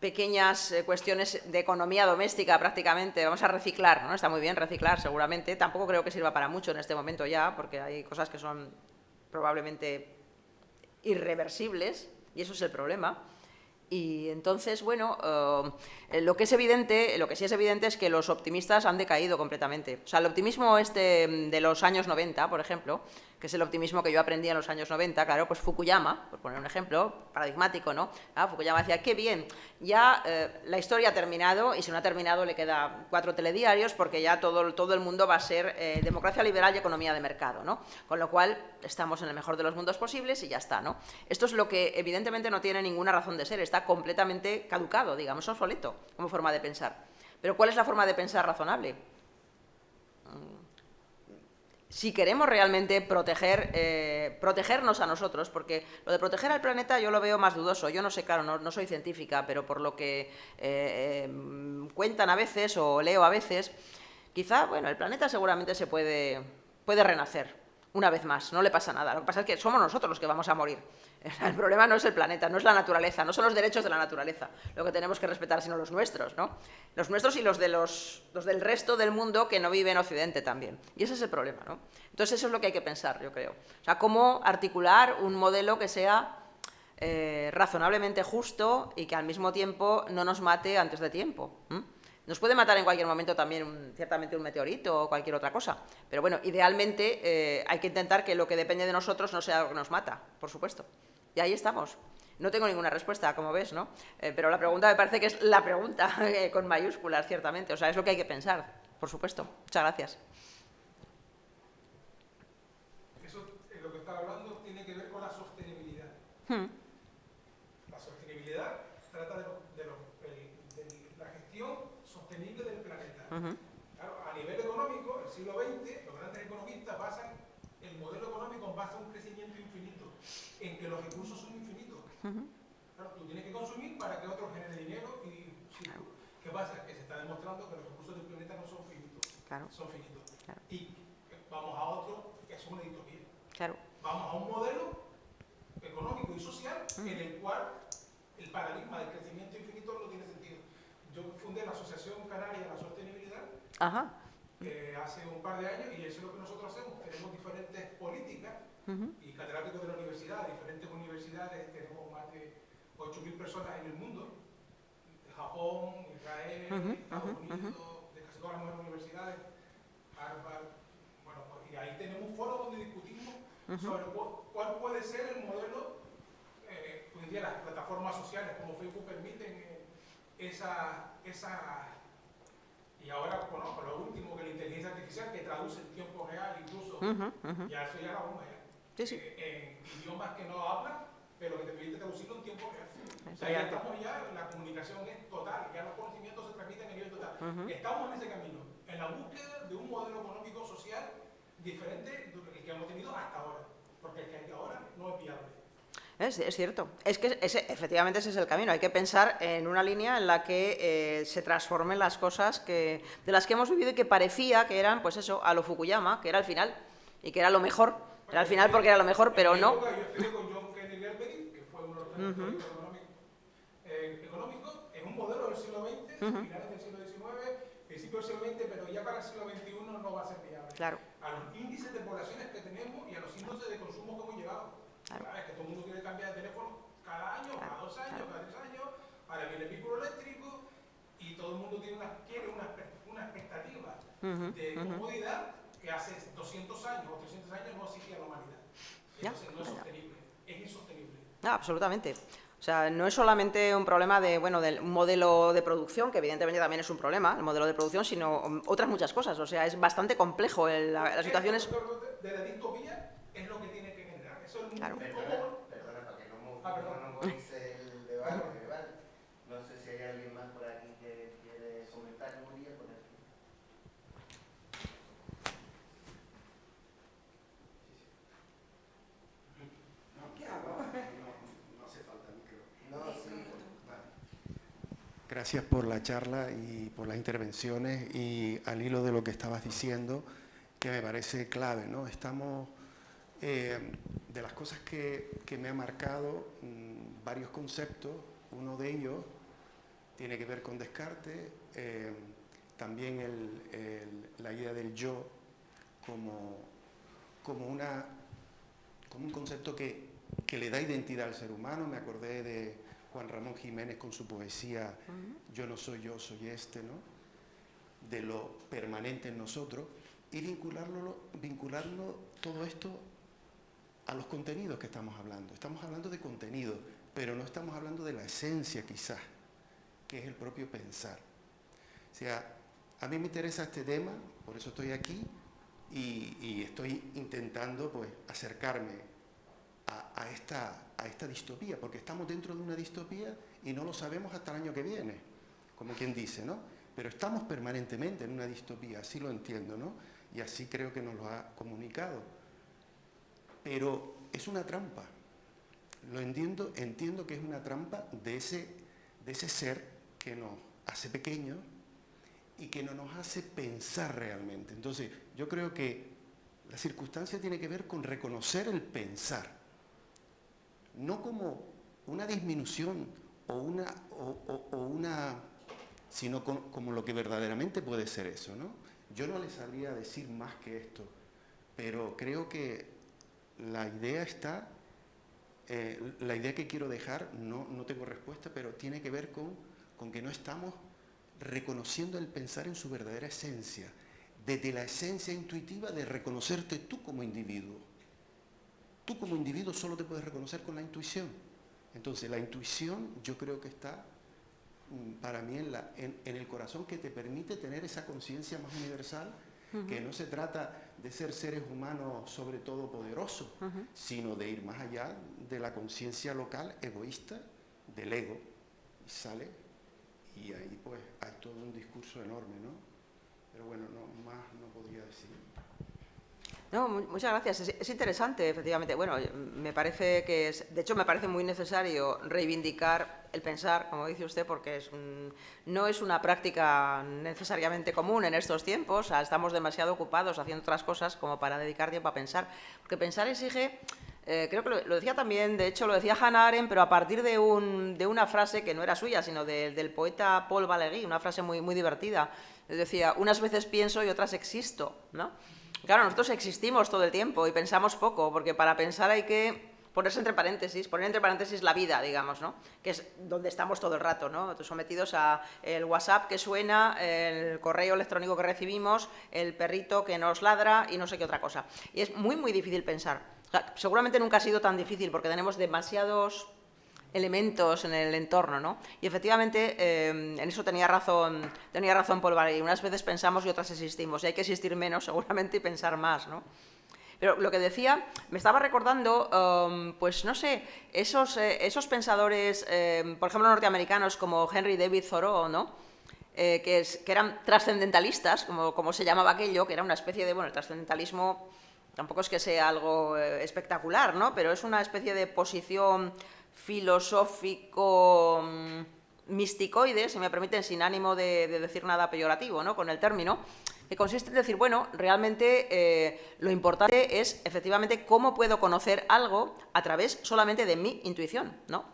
pequeñas cuestiones de economía doméstica prácticamente. Vamos a reciclar, ¿no? Está muy bien reciclar, seguramente. Tampoco creo que sirva para mucho en este momento ya, porque hay cosas que son probablemente irreversibles, y eso es el problema. Y entonces, bueno, lo que sí es evidente es que los optimistas han decaído completamente. O sea, el optimismo de los años 90, por ejemplo, que es el optimismo que yo aprendí en los años 90, claro, pues Fukuyama, por poner un ejemplo paradigmático, ¿no? Fukuyama decía, qué bien, ya la historia ha terminado, y si no ha terminado le queda 4 telediarios, porque ya todo el mundo va a ser democracia liberal y economía de mercado, ¿no? Con lo cual estamos en el mejor de los mundos posibles y ya está, ¿no? Esto es lo que evidentemente no tiene ninguna razón de ser, está completamente caducado, digamos, obsoleto como forma de pensar. Pero ¿cuál es la forma de pensar razonable? Si queremos realmente protegernos a nosotros, porque lo de proteger al planeta yo lo veo más dudoso. Yo no sé, claro, no soy científica, pero por lo que cuentan a veces o leo a veces, quizá, bueno, el planeta seguramente se puede renacer. una vez más, no le pasa nada. Lo que pasa es que somos nosotros los que vamos a morir. El problema no es el planeta, no es la naturaleza, no son los derechos de la naturaleza lo que tenemos que respetar, sino los nuestros, ¿no? Los nuestros y los del resto del mundo que no vive en Occidente también. Y ese es el problema, ¿no? Entonces eso es lo que hay que pensar, yo creo. O sea, cómo articular un modelo que sea razonablemente justo y que al mismo tiempo no nos mate antes de tiempo. Nos puede matar en cualquier momento también, ciertamente, un meteorito o cualquier otra cosa. Pero bueno, idealmente hay que intentar que lo que depende de nosotros no sea lo que nos mata, por supuesto. Y ahí estamos. No tengo ninguna respuesta, como ves, ¿no? Pero la pregunta me parece que es la pregunta, con mayúsculas, ciertamente. O sea, es lo que hay que pensar, por supuesto. Muchas gracias. Eso, lo que estaba hablando, tiene que ver con la sostenibilidad. La sostenibilidad trata de la gestión sostenible del planeta. Claro, a nivel económico, el siglo XX, los grandes economistas basan el modelo económico en base a un crecimiento infinito, en que los recursos son infinitos. Claro, tú tienes que consumir para que otro genere dinero y ¿qué pasa? Que se está demostrando que los recursos del planeta no son finitos, son finitos. Y vamos a otro que es una distopía. Vamos a un modelo económico y social en el cual el paradigma del crecimiento infinito no tiene sentido. Yo fundé la Asociación Canaria de la Sostenibilidad hace un par de años, y eso es lo que nosotros hacemos. Tenemos diferentes políticas y catedráticos de la universidad, diferentes universidades, tenemos más de 8.000 personas en el mundo, de Japón, Israel, Estados Unidos, de casi todas las mejores universidades, Harvard, bueno, y ahí tenemos un foro donde discutimos sobre cuál puede ser el modelo. Hoy en día las plataformas sociales como Facebook permiten y ahora, bueno, con lo último, que la inteligencia artificial que traduce en tiempo real, incluso, ya eso ya la bomba ya. En idiomas que no hablan, pero que te permite traducirlo en tiempo real. O sea, ya estamos la comunicación es total, ya los conocimientos se transmiten a nivel total. Estamos en ese camino, en la búsqueda de un modelo económico social diferente del que hemos tenido hasta ahora, porque el que hay ahora no es viable. Es cierto. Es que efectivamente ese es el camino. Hay que pensar en una línea en la que se transformen las cosas de las que hemos vivido y que parecía que eran, pues eso, a lo Fukuyama, que era el final y que era lo mejor. Era al final porque era lo mejor, pero no. Yo estudié con John Kennedy Galbraith, que fue uno de los grandes económicos, en un modelo del siglo XX, finales del siglo XIX, principios del siglo XX, pero ya para el siglo XXI no va a ser viable. A los índices de poblaciones que tenemos y a los índices de consumo que hemos llegado. ¿Sabes? Que todo el mundo quiere cambiar de teléfono cada año, cada 2 años, cada 3 años, ahora viene el vehículo eléctrico y todo el mundo quiere una expectativa de comodidad que hace 200 años o 300 años no existía en la humanidad. Entonces no es sostenible, es insostenible. Absolutamente. O sea, no es solamente un problema del modelo de producción, que evidentemente también es un problema, el modelo de producción, sino otras muchas cosas. O sea, es bastante complejo. La situación es... De la distopía es lo que tiene que generar. Eso es el mundo. Perdona, para que no movilice el debate, ¿vale? No sé si hay alguien más por aquí que quiere comentar, Nuria, por aquí. ¿Qué hago? No hace falta micro. No, sí. Vale. Gracias por la charla y por las intervenciones, y al hilo de lo que estabas diciendo, que me parece clave, ¿no? Estamos, de las cosas que me ha marcado, varios conceptos. Uno de ellos tiene que ver con Descartes, también la idea del yo como un concepto que le da identidad al ser humano. Me acordé de Juan Ramón Jiménez con su poesía Yo no soy yo, soy este, ¿no? De lo permanente en nosotros, y vincularlo todo esto a los contenidos que estamos hablando. Estamos hablando de contenido, pero no estamos hablando de la esencia, quizás, que es el propio pensar. O sea, a mí me interesa este tema, por eso estoy aquí, y estoy intentando, pues, acercarme a esta distopía, porque estamos dentro de una distopía y no lo sabemos hasta el año que viene, como quien dice, ¿no? Pero estamos permanentemente en una distopía, así lo entiendo, ¿no? Y así creo que nos lo ha comunicado. Pero es una trampa. Lo entiendo que es una trampa de ese ser que nos hace pequeños y que no nos hace pensar realmente. Entonces, yo creo que La circunstancia tiene que ver con reconocer el pensar, no como una disminución sino como lo que verdaderamente puede ser eso, ¿no? Yo no les sabría decir más que esto, pero creo que la idea está, la idea que quiero dejar, no tengo respuesta, pero tiene que ver con que no estamos reconociendo el pensar en su verdadera esencia, desde la esencia intuitiva de reconocerte tú como individuo. Tú como individuo solo te puedes reconocer con la intuición. Entonces la intuición yo creo que está para mí en el corazón, que te permite tener esa conciencia más universal, que no se trata de ser seres humanos sobre todo poderosos, sino de ir más allá de la conciencia local egoísta del ego. Y sale, y ahí pues hay todo un discurso enorme, ¿no? Pero bueno, más no podría decir. No, muchas gracias. Es interesante, efectivamente. Bueno, me parece que de hecho, me parece muy necesario reivindicar el pensar, como dice usted, porque no es una práctica necesariamente común en estos tiempos. O sea, estamos demasiado ocupados haciendo otras cosas como para dedicar tiempo a pensar. Porque pensar exige, creo que lo decía también, de hecho lo decía Hannah Arendt, pero a partir de una frase que no era suya, sino del poeta Paul Valéry, una frase muy, muy divertida. Decía, unas veces pienso y otras existo, ¿no? Claro, nosotros existimos todo el tiempo y pensamos poco, porque para pensar hay que poner entre paréntesis la vida, digamos, ¿no? Que es donde estamos todo el rato, ¿no? Sometidos a el WhatsApp que suena, el correo electrónico que recibimos, el perrito que nos ladra y no sé qué otra cosa. Y es muy, muy difícil pensar. O sea, seguramente nunca ha sido tan difícil porque tenemos demasiados elementos en el entorno, ¿no? Y efectivamente en eso tenía razón Paul Valéry. Unas veces pensamos y otras existimos, y hay que existir menos seguramente y pensar más, ¿no? Pero lo que decía, me estaba recordando, pues no sé, esos pensadores, por ejemplo, norteamericanos como Henry David Thoreau, ¿no? Que eran trascendentalistas, como se llamaba aquello, que era una especie de, bueno, el trascendentalismo tampoco es que sea algo espectacular, ¿no? Pero es una especie de posición filosófico misticoide, si me permiten, sin ánimo de decir nada peyorativo, ¿no? Con el término, que consiste en decir, bueno, realmente lo importante es, efectivamente, cómo puedo conocer algo a través solamente de mi intuición, ¿no?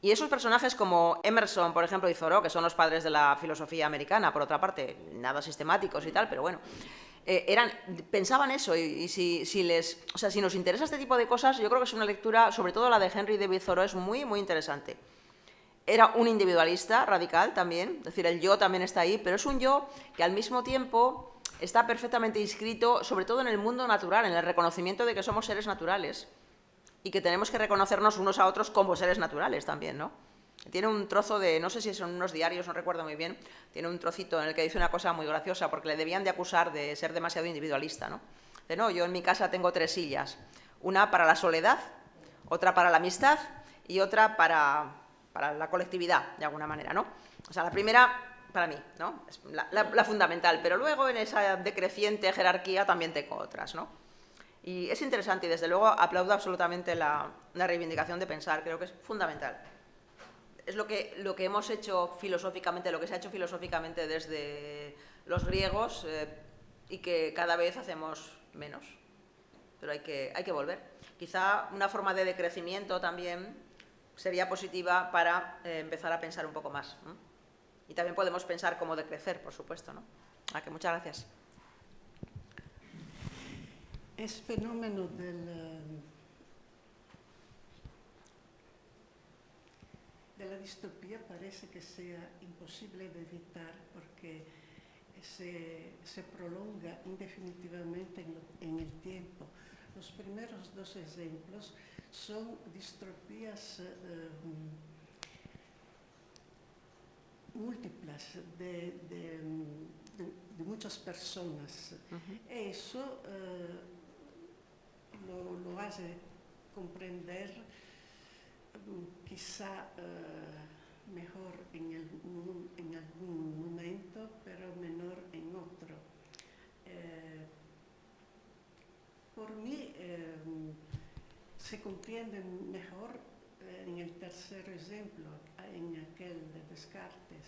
Y esos personajes como Emerson, por ejemplo, y Thoreau, que son los padres de la filosofía americana, por otra parte, nada sistemáticos y tal, pero bueno, pensaban eso, y si nos interesa este tipo de cosas, yo creo que es una lectura, sobre todo la de Henry David Thoreau, es muy, muy interesante. Era un individualista radical también, es decir, el yo también está ahí, pero es un yo que al mismo tiempo está perfectamente inscrito, sobre todo en el mundo natural, en el reconocimiento de que somos seres naturales y que tenemos que reconocernos unos a otros como seres naturales también, ¿no? Tiene un trozo de, no sé si son unos diarios, no recuerdo muy bien, tiene un trocito en el que dice una cosa muy graciosa, porque le debían de acusar de ser demasiado individualista, ¿no? De no, yo en mi casa tengo 3 sillas, una para la soledad, otra para la amistad y otra para la colectividad, de alguna manera, ¿no? O sea, la primera para mí, ¿no? Es la fundamental, pero luego en esa decreciente jerarquía también tengo otras, ¿no? Y es interesante y desde luego aplaudo absolutamente la reivindicación de pensar, creo que es fundamental. Es lo que hemos hecho filosóficamente, lo que se ha hecho filosóficamente desde los griegos y que cada vez hacemos menos. Pero hay que volver. Quizá una forma de decrecimiento también sería positiva para empezar a pensar un poco más, ¿no? Y también podemos pensar cómo decrecer, por supuesto, ¿no? Que muchas gracias. Ese fenómeno de la distopía parece que sea imposible de evitar porque se prolonga indefinitivamente en el tiempo. Los primeros 2 ejemplos son distopías múltiples de muchas personas. Eso lo hace comprender quizá mejor en algún momento, pero menor en otro. Por mí se comprende mejor en el tercer ejemplo, en aquel de Descartes,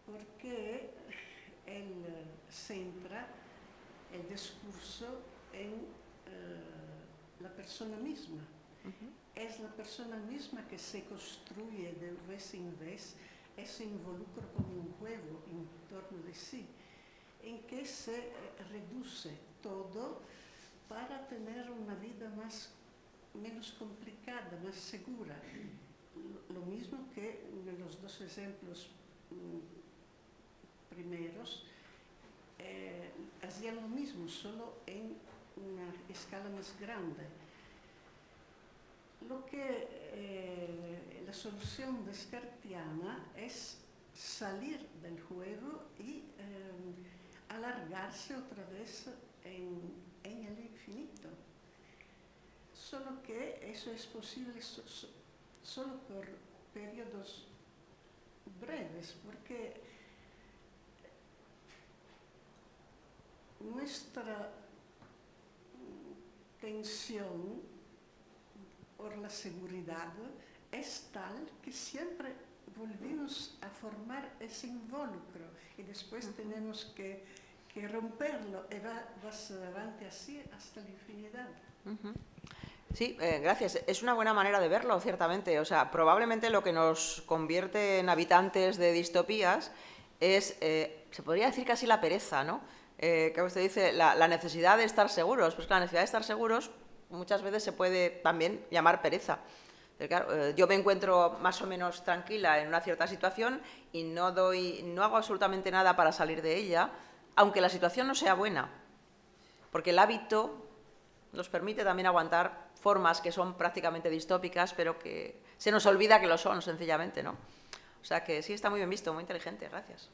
porque él centra el discurso en la persona misma. Es la persona misma que se construye de vez en vez ese involucro como un juego en torno de sí, en que se reduce todo para tener una vida menos complicada, más segura. Lo mismo que en los dos ejemplos primeros, hacían lo mismo, solo en una escala más grande. Lo que la solución descartiana es salir del juego y alargarse otra vez en el infinito. Solo que eso es posible solo por periodos breves, porque nuestra tensión por la seguridad es tal que siempre volvemos a formar ese involucro y después tenemos que romperlo y vas adelante así hasta la infinidad. Sí, gracias. Es una buena manera de verlo, ciertamente. O sea, probablemente lo que nos convierte en habitantes de distopías es, se podría decir casi la pereza, ¿no? Que usted dice, la necesidad de estar seguros. Pues la necesidad de estar seguros muchas veces se puede también llamar pereza. Pero claro, yo me encuentro más o menos tranquila en una cierta situación y no hago absolutamente nada para salir de ella, aunque la situación no sea buena. Porque el hábito nos permite también aguantar formas que son prácticamente distópicas, pero que se nos olvida que lo son, sencillamente, ¿no? O sea que sí, está muy bien visto, muy inteligente, gracias.